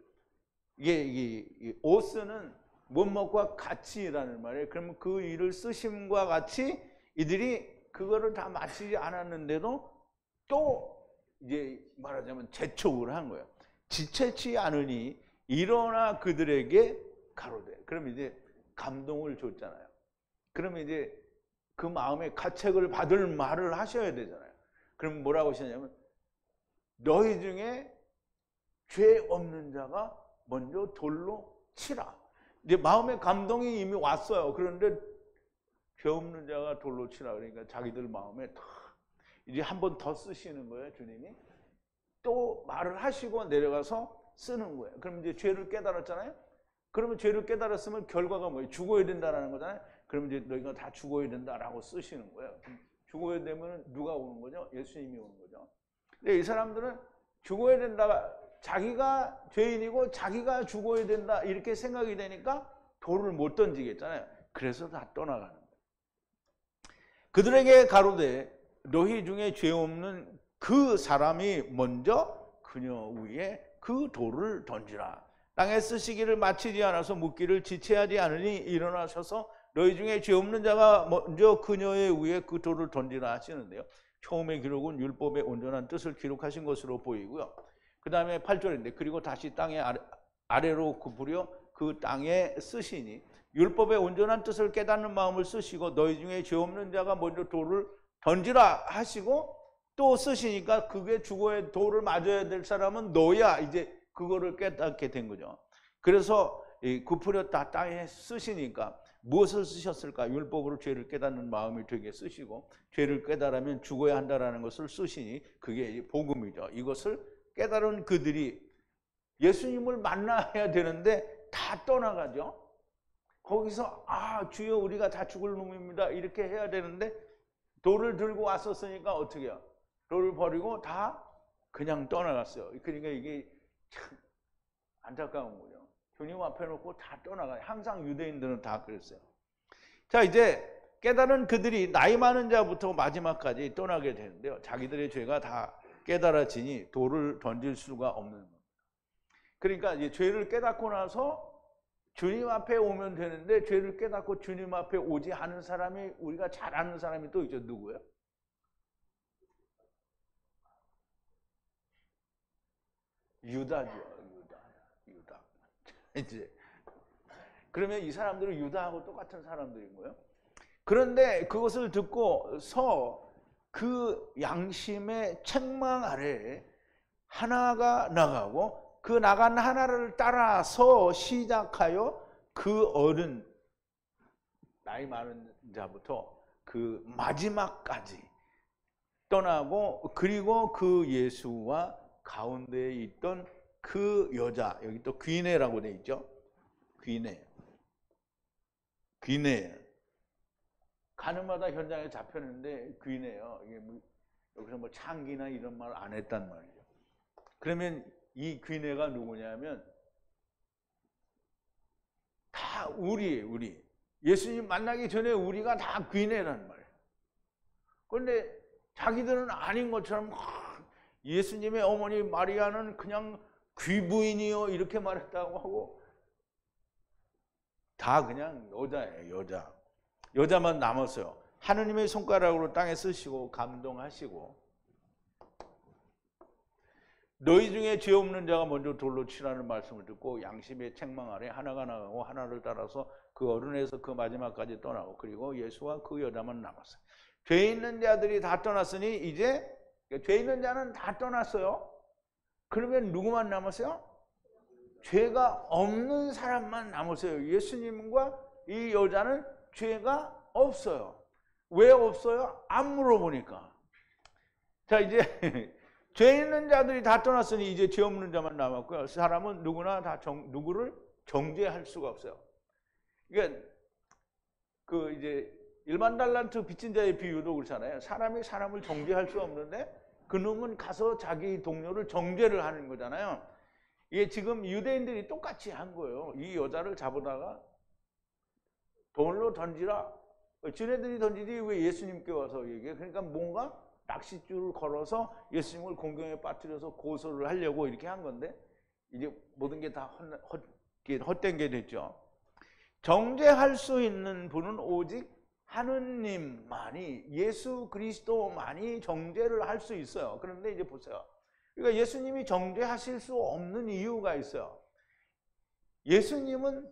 이게 오스는 못먹과 같이라는 말이에요. 그러면 그 일을 쓰심과 같이 이들이 그거를 다 마치지 않았는데도 또 이제 말하자면 재촉을 한 거예요. 지체치 않으니 일어나 그들에게 가로되. 그럼 이제 감동을 줬잖아요. 그러면 이제 그 마음에 가책을 받을 말을 하셔야 되잖아요. 그럼 뭐라고 하시냐면 너희 중에 죄 없는 자가 먼저 돌로 치라. 이제 마음에 감동이 이미 왔어요. 그런데 죄 없는 자가 돌로 치라. 그러니까 자기들 마음에 이제 한 번 더 쓰시는 거예요, 주님이. 또 말을 하시고 내려가서 쓰는 거예요. 그럼 이제 죄를 깨달았잖아요. 그러면 죄를 깨달았으면 결과가 뭐예요? 죽어야 된다라는 거잖아요. 그럼 이제 너희가 다 죽어야 된다라고 쓰시는 거예요. 죽어야 되면 누가 오는 거죠? 예수님이 오는 거죠. 근데 이 사람들은 죽어야 된다, 자기가 죄인이고 자기가 죽어야 된다 이렇게 생각이 되니까 돌을 못 던지겠잖아요. 그래서 다 떠나가는 거예요. 그들에게 가로되 너희 중에 죄 없는 그 사람이 먼저 그녀 위에 그 돌을 던지라. 땅에 쓰시기를 마치지 않아서 묻기를 지체하지 않으니 일어나셔서 너희 중에 죄 없는 자가 먼저 그녀의 위에 그 돌을 던지라 하시는데요. 처음의 기록은 율법의 온전한 뜻을 기록하신 것으로 보이고요. 그 다음에 8절인데 그리고 다시 땅의 아래로 굽으려 그 땅에 쓰시니 율법의 온전한 뜻을 깨닫는 마음을 쓰시고 너희 중에 죄 없는 자가 먼저 돌을 던지라 하시고 또 쓰시니까 그게 죽어야 돌을 맞아야 될 사람은 너야. 이제 그거를 깨닫게 된 거죠. 그래서 굽으렸다 땅에 쓰시니까 무엇을 쓰셨을까? 율법으로 죄를 깨닫는 마음이 되게 쓰시고 죄를 깨달으면 죽어야 한다라는 것을 쓰시니 그게 복음이죠. 이것을 깨달은 그들이 예수님을 만나야 되는데 다 떠나가죠. 거기서 주여 우리가 다 죽을 놈입니다 이렇게 해야 되는데 돌을 들고 왔었으니까 어떻게 해요? 돌을 버리고 다 그냥 떠나갔어요. 그러니까 이게 참 안타까운 거죠. 주님 앞에 놓고 다 떠나가요. 항상 유대인들은 다 그랬어요. 자, 이제 깨달은 그들이 나이 많은 자부터 마지막까지 떠나게 되는데요. 자기들의 죄가 다 깨달아지니 돌을 던질 수가 없는 겁니다. 그러니까 이제 죄를 깨닫고 나서 주님 앞에 오면 되는데 죄를 깨닫고 주님 앞에 오지 않은 사람이 우리가 잘 아는 사람이 또 있죠. 누구예요? 유다죠. 유다. 이제 그러면 이 사람들은 유다하고 똑같은 사람들인 거예요. 그런데 그것을 듣고서 그 양심의 책망 아래 하나가 나가고 그 나간 하나를 따라서 시작하여 그 어른 나이 많은 자부터 그 마지막까지 떠나고 그리고 그 예수와 가운데에 있던 그 여자, 여기 또 귀네라고 돼 있죠. 귀네. 가는 마다 현장에 잡혔는데 귀네요. 이게 여기서 뭐 창기나 이런 말 안 했단 말이죠. 그러면 이 귀네가 누구냐면 다 우리예요, 우리. 예수님 만나기 전에 우리가 다 귀네란 말이에요. 그런데 자기들은 아닌 것처럼 예수님의 어머니 마리아는 그냥 귀부인이요 이렇게 말했다고 하고 다 그냥 여자예요, 여자. 여자만 남았어요. 하느님의 손가락으로 땅에 쓰시고 감동하시고 너희 중에 죄 없는 자가 먼저 돌로 치라는 말씀을 듣고 양심의 책망 아래 하나가 나가고 하나를 따라서 그 어른에서 그 마지막까지 떠나고 그리고 예수와 그 여자만 남았어요. 죄 있는 자들이 다 떠났으니 이제 죄 있는 자는 다 떠났어요. 그러면 누구만 남았어요? 죄가 없는 사람만 남았어요. 예수님과 이 여자는 죄가 없어요. 왜 없어요? 안 물어보니까. 자, 이제 죄 있는 자들이 다 떠났으니 이제 죄 없는 자만 남았고요. 사람은 누구나 다 누구를 정죄할 수가 없어요. 그러니까 그 이제 일반 달란트 빚진 자의 비유도 그렇잖아요. 사람이 사람을 정죄할 수 없는데 그놈은 가서 자기 동료를 정죄를 하는 거잖아요. 이게 지금 유대인들이 똑같이 한 거예요. 이 여자를 잡아다가 돌로 던지라. 지네들이 던지지 왜 예수님께 와서 얘기해? 그러니까 뭔가 낚싯줄을 걸어서 예수님을 공경에 빠뜨려서 고소를 하려고 이렇게 한 건데 이제 모든 게 다 헛된 게 됐죠. 정죄할 수 있는 분은 오직 하느님만이, 예수 그리스도만이 정죄를 할 수 있어요. 그런데 이제 보세요. 그러니까 예수님이 정죄하실 수 없는 이유가 있어요. 예수님은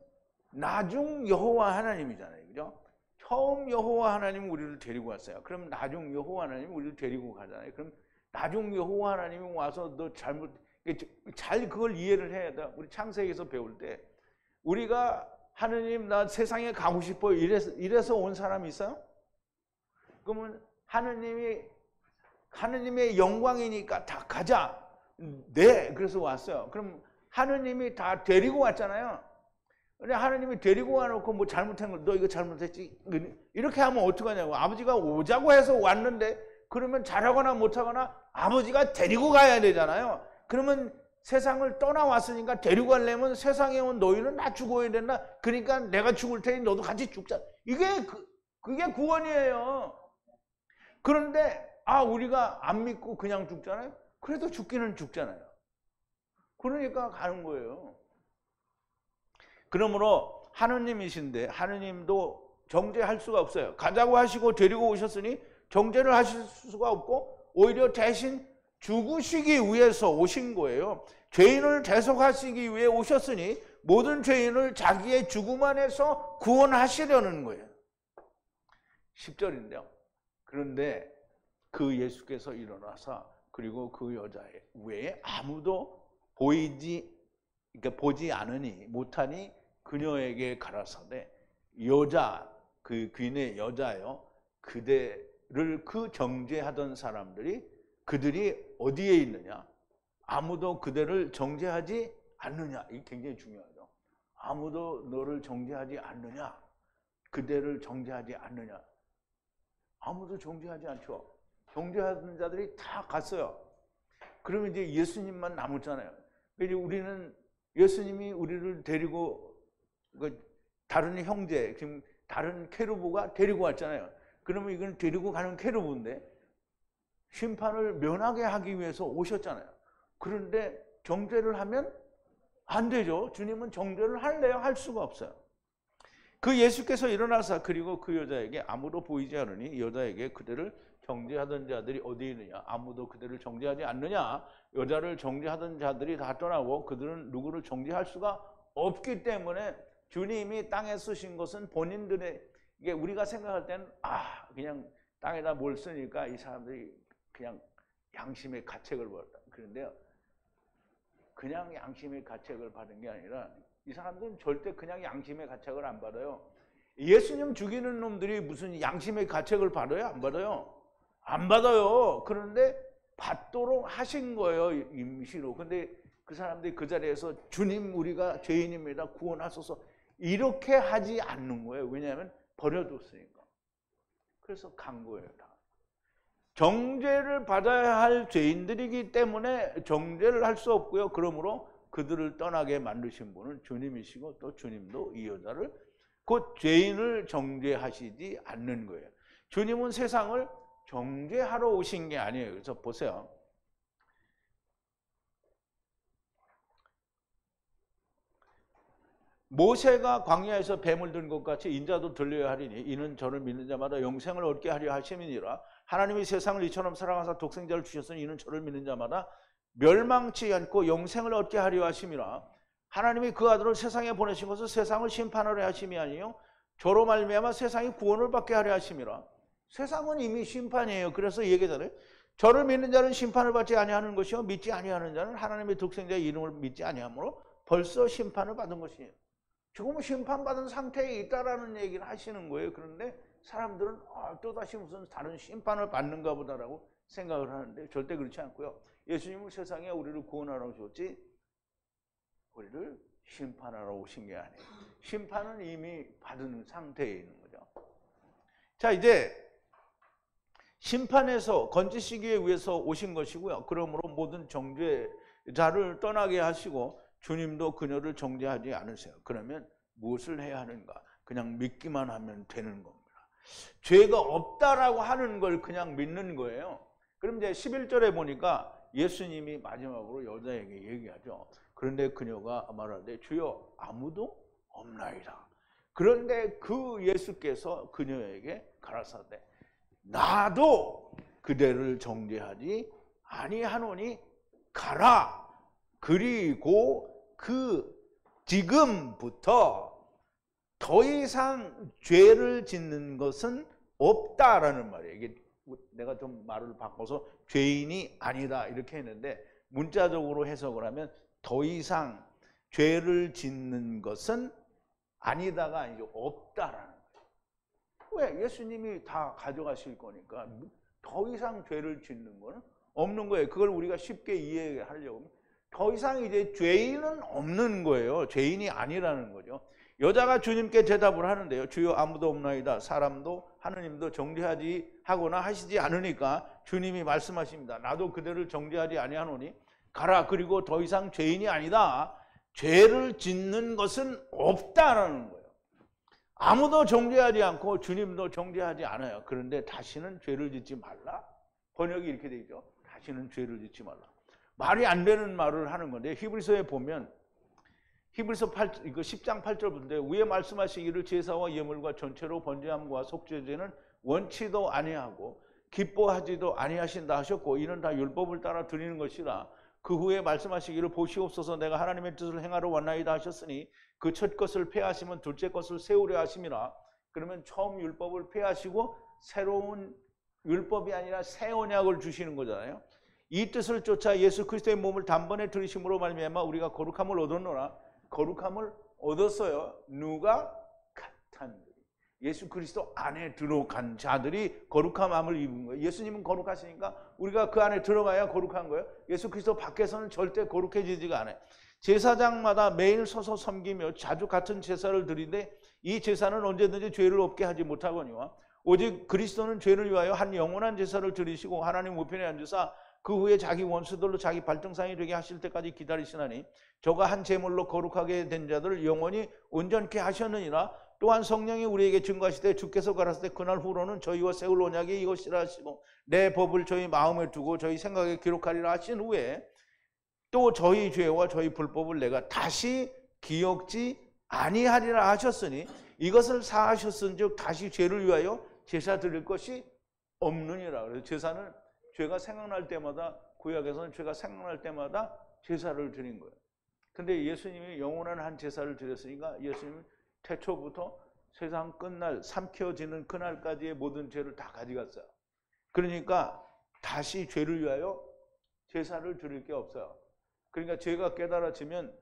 나중 여호와 하나님이잖아요. 그죠? 처음 여호와 하나님은 우리를 데리고 왔어요. 그럼 나중 여호와 하나님은 우리를 데리고 가잖아요. 그럼 나중 여호와 하나님이 와서 너 잘 그걸 이해를 해야 돼. 우리 창세기에서 배울 때 우리가 하느님 나 세상에 가고 싶어요 이래서 온 사람이 있어요? 그러면 하느님의 영광이니까 다 가자. 네, 그래서 왔어요. 그럼 하느님이 다 데리고 왔잖아요. 근데 하느님이 데리고 와놓고 뭐 잘못한 걸 너 이거 잘못했지 이렇게 하면 어떡하냐고. 아버지가 오자고 해서 왔는데 그러면 잘하거나 못하거나 아버지가 데리고 가야 되잖아요. 그러면 세상을 떠나왔으니까 데리고 가려면 세상에 온 너희는 나 죽어야 된다. 그러니까 내가 죽을 테니 너도 같이 죽자. 그게 구원이에요. 그런데 우리가 안 믿고 그냥 죽잖아요. 그래도 죽기는 죽잖아요. 그러니까 가는 거예요. 그러므로 하느님이신데 하느님도 정죄할 수가 없어요. 가자고 하시고 데리고 오셨으니 정죄를 하실 수가 없고 오히려 대신 죽으시기 위해서 오신 거예요. 죄인을 대속하시기 위해 오셨으니 모든 죄인을 자기의 죽음 안에서 구원하시려는 거예요. 10절인데요. 그런데 그 예수께서 일어나서 그리고 그 여자 외에 아무도 보지 않으니 못하니 그녀에게 가라사대 여자, 그 귀인의 여자요, 그대를 그 정죄하던 사람들이 그들이 어디에 있느냐? 아무도 그대를 정죄하지 않느냐? 이게 굉장히 중요하죠. 아무도 너를 정죄하지 않느냐? 그대를 정죄하지 않느냐? 아무도 정죄하지 않죠. 정죄하던 자들이 다 갔어요. 그러면 이제 예수님만 남았잖아요. 그러니까 우리는 예수님이 우리를 데리고 다른 형제, 지금 다른 케루브가 데리고 왔잖아요. 그러면 이건 데리고 가는 케루브인데 심판을 면하게 하기 위해서 오셨잖아요. 그런데 정죄를 하면 안 되죠. 주님은 정죄를 할래요? 할 수가 없어요. 그 예수께서 일어나서 그리고 그 여자에게 아무도 보이지 않으니 여자에게 그대를 정죄하던 자들이 어디 있느냐? 아무도 그대를 정죄하지 않느냐? 여자를 정죄하던 자들이 다 떠나고 그들은 누구를 정죄할 수가 없기 때문에 주님이 땅에 쓰신 것은 본인들의, 이게 우리가 생각할 때는 그냥 땅에다 뭘 쓰니까 이 사람들이 그냥 양심의 가책을 받았다. 그런데요, 그냥 양심의 가책을 받은 게 아니라 이 사람들은 절대 그냥 양심의 가책을 안 받아요. 예수님 죽이는 놈들이 무슨 양심의 가책을 받아요? 안 받아요? 안 받아요. 그런데 받도록 하신 거예요, 임시로. 근데 그 사람들이 그 자리에서 주님 우리가 죄인입니다, 구원하소서 이렇게 하지 않는 거예요. 왜냐하면 버려뒀으니까. 그래서 간 거예요, 다. 정죄를 받아야 할 죄인들이기 때문에 정죄를 할 수 없고요. 그러므로 그들을 떠나게 만드신 분은 주님이시고 또 주님도 이 여자를 곧 죄인을 정죄하시지 않는 거예요. 주님은 세상을 정죄하러 오신 게 아니에요. 그래서 보세요. 모세가 광야에서 뱀을 든 것 같이 인자도 들려야 하리니 이는 저를 믿는 자마다 영생을 얻게 하려 하심이니라. 하나님이 세상을 이처럼 사랑하사 독생자를 주셨으니 이는 저를 믿는 자마다 멸망치 않고 영생을 얻게 하려 하심이라. 하나님이 그 아들을 세상에 보내신 것은 세상을 심판하려 하심이 아니요 저로 말미암아 세상이 구원을 받게 하려 하심이라. 세상은 이미 심판이에요. 그래서 얘기잖아요. 저를 믿는 자는 심판을 받지 아니하는 것이요 믿지 아니하는 자는 하나님의 독생자의 이름을 믿지 아니하므로 벌써 심판을 받은 것이에요. 지금은 심판받은 상태에 있다라는 얘기를 하시는 거예요. 그런데 사람들은 또다시 무슨 다른 심판을 받는가 보다라고 생각을 하는데 절대 그렇지 않고요. 예수님은 세상에 우리를 구원하러 오셨지 우리를 심판하러 오신 게 아니에요. 심판은 이미 받은 상태에 있는 거죠. 자, 이제 심판에서 건지시기 위해서 오신 것이고요. 그러므로 모든 정죄자를 떠나게 하시고 주님도 그녀를 정죄하지 않으세요. 그러면 무엇을 해야 하는가? 그냥 믿기만 하면 되는 겁니다. 죄가 없다라고 하는 걸 그냥 믿는 거예요. 그럼 이제 11절에 보니까 예수님이 마지막으로 여자에게 얘기하죠. 그런데 그녀가 말하되 주여 아무도 없나이다. 그런데 그 예수께서 그녀에게 가라사대 나도 그대를 정죄하지 아니하노니 가라. 그리고 지금부터 더 이상 죄를 짓는 것은 없다라는 말이에요. 이게 내가 좀 말을 바꿔서 죄인이 아니다 이렇게 했는데 문자적으로 해석을 하면 더 이상 죄를 짓는 것은 아니다가 아니죠. 없다라는 거예요. 왜? 예수님이 다 가져가실 거니까 더 이상 죄를 짓는 거는 없는 거예요. 그걸 우리가 쉽게 이해하려고 더 이상 이제 죄인은 없는 거예요. 죄인이 아니라는 거죠. 여자가 주님께 대답을 하는데요. 주여 아무도 없나이다. 사람도 하느님도 정죄하지 하거나 하시지 않으니까 주님이 말씀하십니다. 나도 그대를 정죄하지 아니하노니 가라. 그리고 더 이상 죄인이 아니다. 죄를 짓는 것은 없다라는 거예요. 아무도 정죄하지 않고 주님도 정죄하지 않아요. 그런데 다시는 죄를 짓지 말라. 번역이 이렇게 되죠. 다시는 죄를 짓지 말라. 말이 안 되는 말을 하는 건데 히브리서에 보면 히브리서 10장 8절부터 위에 말씀하시기를 제사와 예물과 전체로 번제함과 속죄제는 원치도 아니하고 기뻐하지도 아니하신다 하셨고 이는 다 율법을 따라 드리는 것이라. 그 후에 말씀하시기를 보시옵소서 내가 하나님의 뜻을 행하러 왔나이다 하셨으니 그 첫 것을 폐하시면 둘째 것을 세우려 하심이라. 그러면 처음 율법을 폐하시고 새로운 율법이 아니라 새 언약을 주시는 거잖아요. 이 뜻을 쫓아 예수 그리스도의 몸을 단번에 들이심으로 말미암아 우리가 거룩함을 얻었노라. 거룩함을 얻었어요. 누가? 가탄들이. 예수 그리스도 안에 들어간 자들이 거룩함을 입은 거예요. 예수님은 거룩하시니까 우리가 그 안에 들어가야 거룩한 거예요. 예수 그리스도 밖에서는 절대 거룩해지지가 않아요. 제사장마다 매일 서서 섬기며 자주 같은 제사를 드리는데 이 제사는 언제든지 죄를 없게 하지 못하거니와 오직 그리스도는 죄를 위하여 한 영원한 제사를 드리시고 하나님 우편에 앉으사 그 후에 자기 원수들로 자기 발등상이 되게 하실 때까지 기다리시나니 저가 한 제물로 거룩하게 된 자들을 영원히 온전케 하셨느니라. 또한 성령이 우리에게 증거하시되 주께서 가라사대 그날 후로는 저희와 세울 언약이 이것이라 하시고 내 법을 저희 마음에 두고 저희 생각에 기록하리라 하신 후에 또 저희 죄와 저희 불법을 내가 다시 기억지 아니하리라 하셨으니 이것을 사하셨은즉 다시 죄를 위하여 제사 드릴 것이 없느니라. 그래서 제사는 죄가 생각날 때마다 구약에서는 죄가 생각날 때마다 제사를 드린 거예요. 근데 예수님이 영원한 한 제사를 드렸으니까 예수님은 태초부터 세상 끝날 삼켜지는 그날까지의 모든 죄를 다 가져갔어요. 그러니까 다시 죄를 위하여 제사를 드릴 게 없어요. 그러니까 죄가 깨달아지면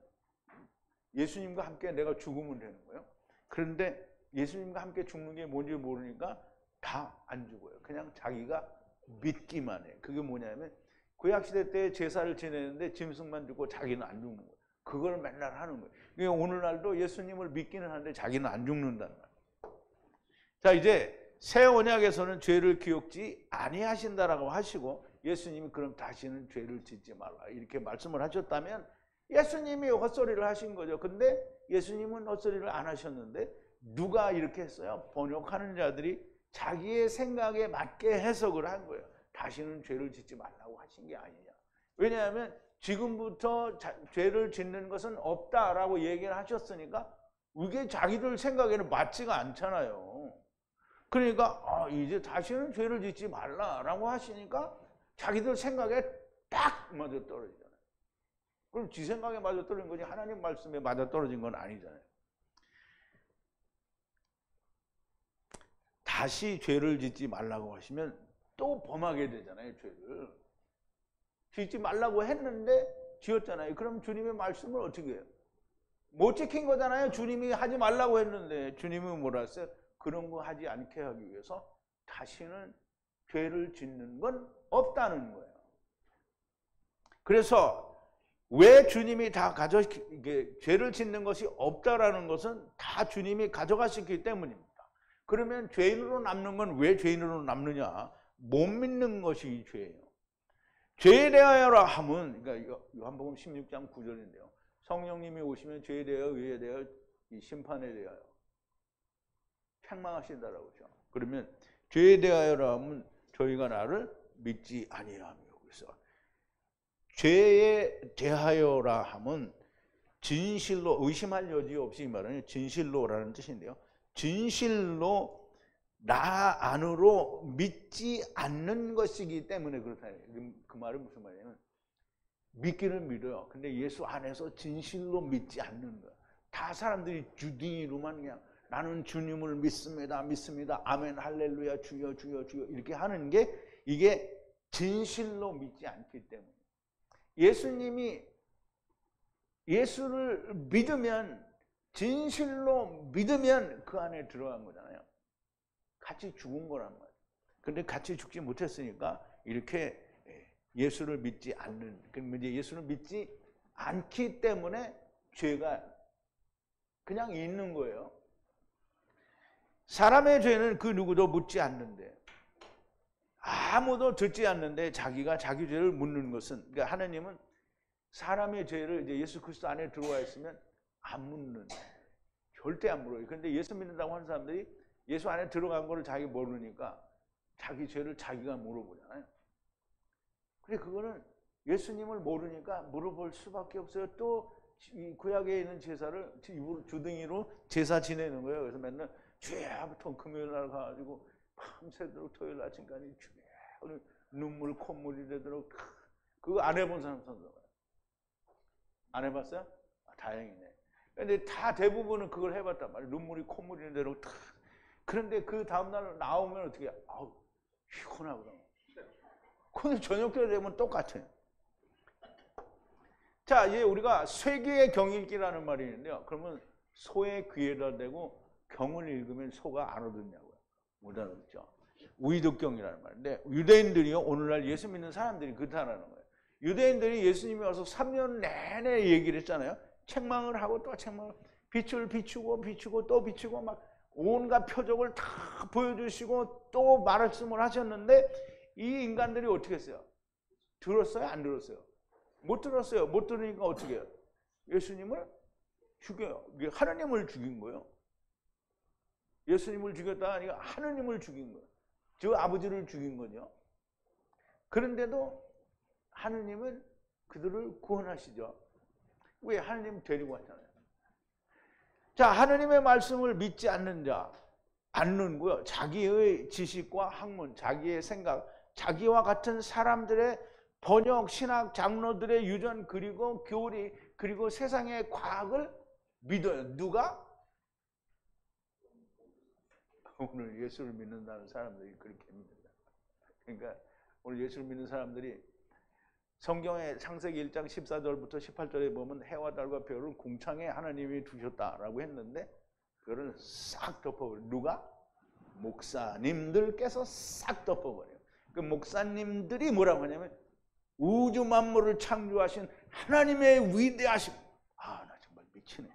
예수님과 함께 내가 죽으면 되는 거예요. 그런데 예수님과 함께 죽는 게 뭔지 모르니까 다 안 죽어요. 그냥 자기가 믿기만 해. 그게 뭐냐면 구약시대 때 제사를 지내는데 짐승만 죽고 자기는 안 죽는 거예요. 그걸 맨날 하는 거예요. 그러니까 오늘날도 예수님을 믿기는 하는데 자기는 안 죽는다는 거예요. 자, 이제 새 언약에서는 죄를 기억지 아니하신다라고 하시고 예수님이 그럼 다시는 죄를 짓지 말라 이렇게 말씀을 하셨다면 예수님이 헛소리를 하신 거죠. 근데 예수님은 헛소리를 안 하셨는데 누가 이렇게 했어요? 번역하는 자들이 자기의 생각에 맞게 해석을 한 거예요. 다시는 죄를 짓지 말라고 하신 게 아니냐. 왜냐하면 지금부터 죄를 짓는 것은 없다라고 얘기를 하셨으니까 이게 자기들 생각에는 맞지가 않잖아요. 그러니까 이제 다시는 죄를 짓지 말라라고 하시니까 자기들 생각에 딱 맞아떨어지잖아요. 그럼 지 생각에 맞아떨어진 거지 하나님 말씀에 맞아떨어진 건 아니잖아요. 다시 죄를 짓지 말라고 하시면 또 범하게 되잖아요. 죄를 짓지 말라고 했는데 지었잖아요. 그럼 주님의 말씀을 어떻게 해요? 못 지킨 거잖아요. 주님이 하지 말라고 했는데 주님은 뭐라 했어요? 그런 거 하지 않게 하기 위해서 다시는 죄를 짓는 건 없다는 거예요. 그래서 왜 주님이 다 죄를 짓는 것이 없다라는 것은 다 주님이 가져가셨기 때문입니다. 그러면 죄인으로 남는 건 왜 죄인으로 남느냐? 못 믿는 것이 죄예요. 죄에 대하여라 함은, 그러니까 요한복음 16장 9절인데요. 성령님이 오시면 죄에 대하여, 의에 대하여, 이 심판에 대하여 책망하신다라고 하죠. 그러면 죄에 대하여라 함은 저희가 나를 믿지 아니하며, 그래서 죄에 대하여라 함은 진실로, 의심할 여지 없이 말하는 진실로라는 뜻인데요. 진실로 나 안으로 믿지 않는 것이기 때문에 그렇다. 그 말은 무슨 말이냐면 믿기는 믿어요. 근데 예수 안에서 진실로 믿지 않는 거야. 다 사람들이 주둥이로만 그냥 나는 주님을 믿습니다. 믿습니다. 아멘 할렐루야 주여 주여 주여 이렇게 하는 게 이게 진실로 믿지 않기 때문에. 예수님이 예수를 믿으면 진실로 믿으면 그 안에 들어간 거잖아요. 같이 죽은 거란 말이에요. 근데 같이 죽지 못했으니까 이렇게 예수를 믿지 않는, 그러면 이제 예수를 믿지 않기 때문에 죄가 그냥 있는 거예요. 사람의 죄는 그 누구도 묻지 않는데, 아무도 듣지 않는데 자기가 자기 죄를 묻는 것은, 그러니까 하나님은 사람의 죄를 이제 예수 그리스도 안에 들어와 있으면 안 묻는, 절대 안 물어요. 그런데 예수 믿는다고 하는 사람들이 예수 안에 들어간 거를 자기 모르니까 자기 죄를 자기가 물어보잖아요. 근데 그거는 예수님을 모르니까 물어볼 수밖에 없어요. 또 이 구약에 있는 제사를 주둥이로 제사 지내는 거예요. 그래서 맨날 주야부터 금요일 날 가가지고 밤새도록 토요일 아침까지 주야 눈물 콧물이 되도록. 그거 안 해본 사람 손들어봐요. 안 해봤어요? 아, 다행이네. 근데 다 대부분은 그걸 해봤단 말이에요. 눈물이 콧물이 되도록 탁. 그런데 그 다음날 나오면 어떻게, 아우 피곤하구나. 근데 저녁 때 되면 똑같아요. 자, 이제 우리가 쇠귀의 경읽기라는 말이 있는데요. 그러면 소의 귀에다 대고 경을 읽으면 소가 알아듣냐고요. 못 알아듣죠. 우이득경이라는 말인데, 유대인들이요, 오늘날 예수 믿는 사람들이 그렇다는 거예요. 유대인들이 예수님이 와서 3년 내내 얘기를 했잖아요. 책망을 하고 또 책망을, 빛을 비추고 또 비추고 막 온갖 표적을 다 보여주시고 또 말씀을 하셨는데, 이 인간들이 어떻게 했어요? 들었어요? 안 들었어요? 못 들었어요. 못 들으니까 어떻게 해요? 예수님을 죽여요. 하나님을 죽인 거예요. 예수님을 죽였다 하니까 하나님을 죽인 거예요. 저 아버지를 죽인 거죠. 그런데도 하나님은 그들을 구원하시죠. 왜? 하나님 데리고 왔잖아요. 자, 하나님의 말씀을 믿지 않는 자, 않는고요. 자기의 지식과 학문, 자기의 생각, 자기와 같은 사람들의 번역, 신학, 장로들의 유전, 그리고 교리, 그리고 세상의 과학을 믿어요. 누가? 오늘 예수를 믿는다는 사람들이 그렇게 믿는다. 그러니까 오늘 예수를 믿는 사람들이 성경의 창세기 1장 14절부터 18절에 보면 해와 달과 별을 궁창에 하나님이 두셨다라고 했는데 그거를 싹 덮어버려요. 누가? 목사님들께서 싹 덮어버려요. 그 목사님들이 뭐라고 하냐면 우주 만물을 창조하신 하나님의 위대하심. 아, 나 정말 미치네.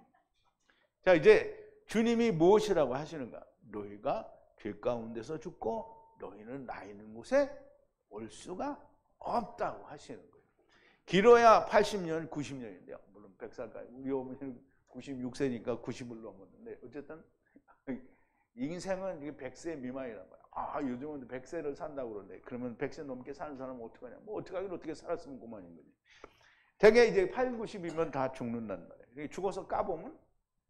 자, 이제 주님이 무엇이라고 하시는가? 너희가 죄 가운데서 죽고 너희는 나 있는 곳에 올 수가 없다고 하시는 거예요. 길어야 80년, 90년인데요. 물론 100살까지. 우리 어머니는 96세니까 90을 넘었는데 어쨌든 인생은 100세 미만이란 말이야. 아, 요즘은 100세를 산다고 그러는데 그러면 100세 넘게 사는 사람은 어떡하냐. 뭐 어떻게 살았으면 그만인 거지. 대개 이제 8, 90이면 다 죽는단 말이에요. 죽어서 까보면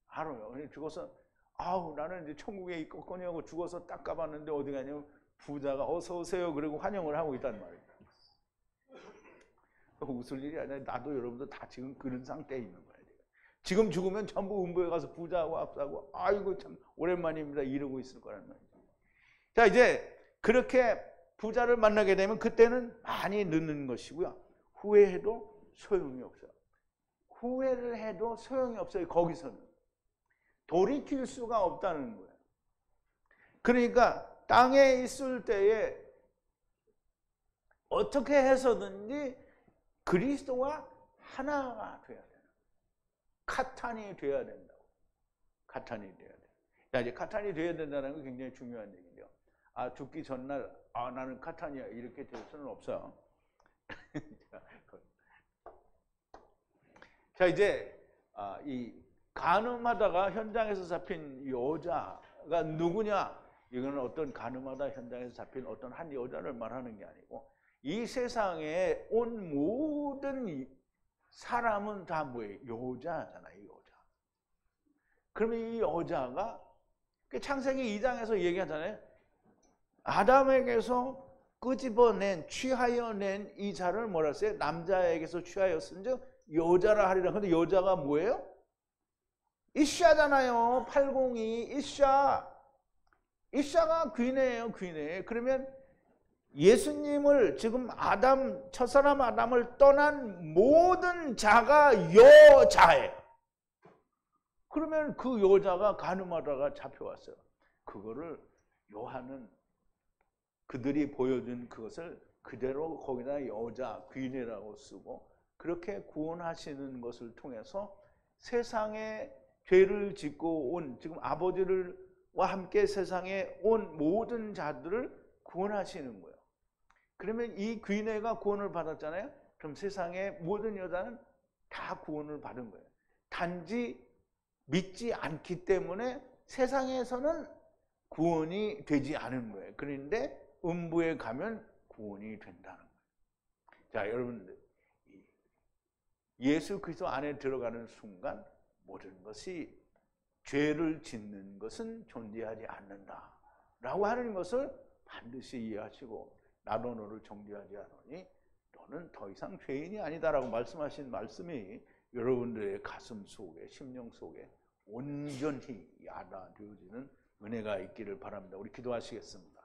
알아요. 죽어서 아우 나는 이제 천국에 있겠거니 하고 죽어서 딱 까봤는데 어디 가냐면 부자가 어서 오세요 그리고 환영을 하고 있단 말이에요. 웃을 일이 아니라 나도 여러분도 다 지금 그런 상태에 있는 거예요. 지금 죽으면 전부 음부에 가서 부자하고 앞사고 아이고 참 오랜만입니다 이러고 있을 거란 말이죠. 자, 이제 그렇게 부자를 만나게 되면 그때는 많이 늦는 것이고요. 후회해도 소용이 없어요. 후회를 해도 소용이 없어요. 거기서는 돌이킬 수가 없다는 거예요. 그러니까 땅에 있을 때에 어떻게 해서든지 그리스도와 하나가 돼야 돼요. 카탄이 돼야 된다고. 카탄이 돼야 돼. 자, 이제 카탄이 돼야 된다는 건 굉장히 중요한 얘기죠. 아, 죽기 전날 아 나는 카탄이야 이렇게 될 수는 없어요. 자, 이제 이 간음하다가 현장에서 잡힌 여자가 누구냐? 이거는 어떤 간음하다 현장에서 잡힌 어떤 한 여자를 말하는 게 아니고 이 세상에 온 모든 사람은 다 뭐예요? 여자잖아요, 여자. 그러면 이 여자가 창세기 2장에서 얘기하잖아요. 아담에게서 끄집어낸, 취하여 낸 이 자를 뭐라 했어요? 남자에게서 취하였은즉 여자라 하리라. 근데 여자가 뭐예요? 이샤잖아요. 802 이샤. 이샤가 귀네예요, 귀네. 그러면 예수님을 지금 첫사람 아담을 떠난 모든 자가 여자예요. 그러면 그 여자가 가늠하다가 잡혀왔어요. 그거를 요한은 그들이 보여준 그것을 그대로 거기다 여자, 귀네라고 쓰고 그렇게 구원하시는 것을 통해서 세상에 죄를 짓고 온 지금 아버지와 함께 세상에 온 모든 자들을 구원하시는 거예요. 그러면 이 귀네가 구원을 받았잖아요. 그럼 세상의 모든 여자는 다 구원을 받은 거예요. 단지 믿지 않기 때문에 세상에서는 구원이 되지 않은 거예요. 그런데 음부에 가면 구원이 된다는 거예요. 자, 여러분들 예수 그리스도 안에 들어가는 순간 모든 것이 죄를 짓는 것은 존재하지 않는다라고 하는 것을 반드시 이해하시고 나도 너를 정죄하지 않으니 너는 더 이상 죄인이 아니다라고 말씀하신 말씀이 여러분들의 가슴 속에 심령 속에 온전히 야다되어지는 은혜가 있기를 바랍니다. 우리 기도하시겠습니다.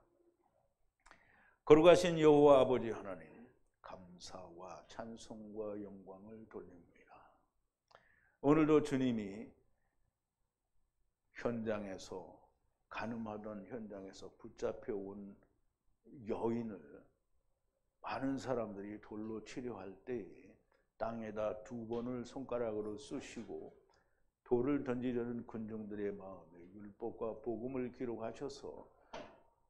거룩하신 여호와 아버지 하나님, 감사와 찬송과 영광을 돌립니다. 오늘도 주님이 현장에서 간음하던 현장에서 붙잡혀 온 여인을 많은 사람들이 돌로 치려할 때에 땅에다 2번을 손가락으로 쑤시고 돌을 던지려는 군중들의 마음에 율법과 복음을 기록하셔서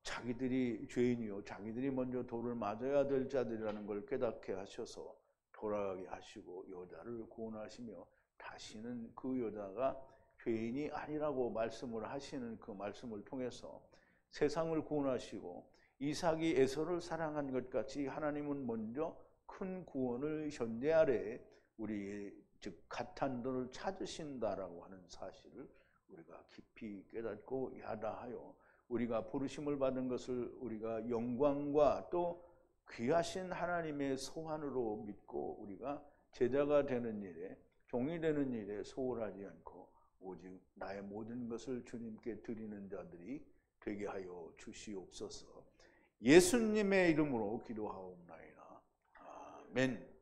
자기들이 죄인이요 자기들이 먼저 돌을 맞아야 될 자들이라는 걸 깨닫게 하셔서 돌아가게 하시고 여자를 구원하시며 다시는 그 여자가 죄인이 아니라고 말씀을 하시는 그 말씀을 통해서 세상을 구원하시고 이삭이 에서를 사랑한 것 같이 하나님은 먼저 큰 구원을 현재 아래 우리 즉 가탄도를 찾으신다라고 하는 사실을 우리가 깊이 깨닫고 야다하여 우리가 부르심을 받은 것을 우리가 영광과 또 귀하신 하나님의 소환으로 믿고 우리가 제자가 되는 일에 종이 되는 일에 소홀하지 않고 오직 나의 모든 것을 주님께 드리는 자들이 되게 하여 주시옵소서. 예수님의 이름으로 기도하옵나이다. 아멘.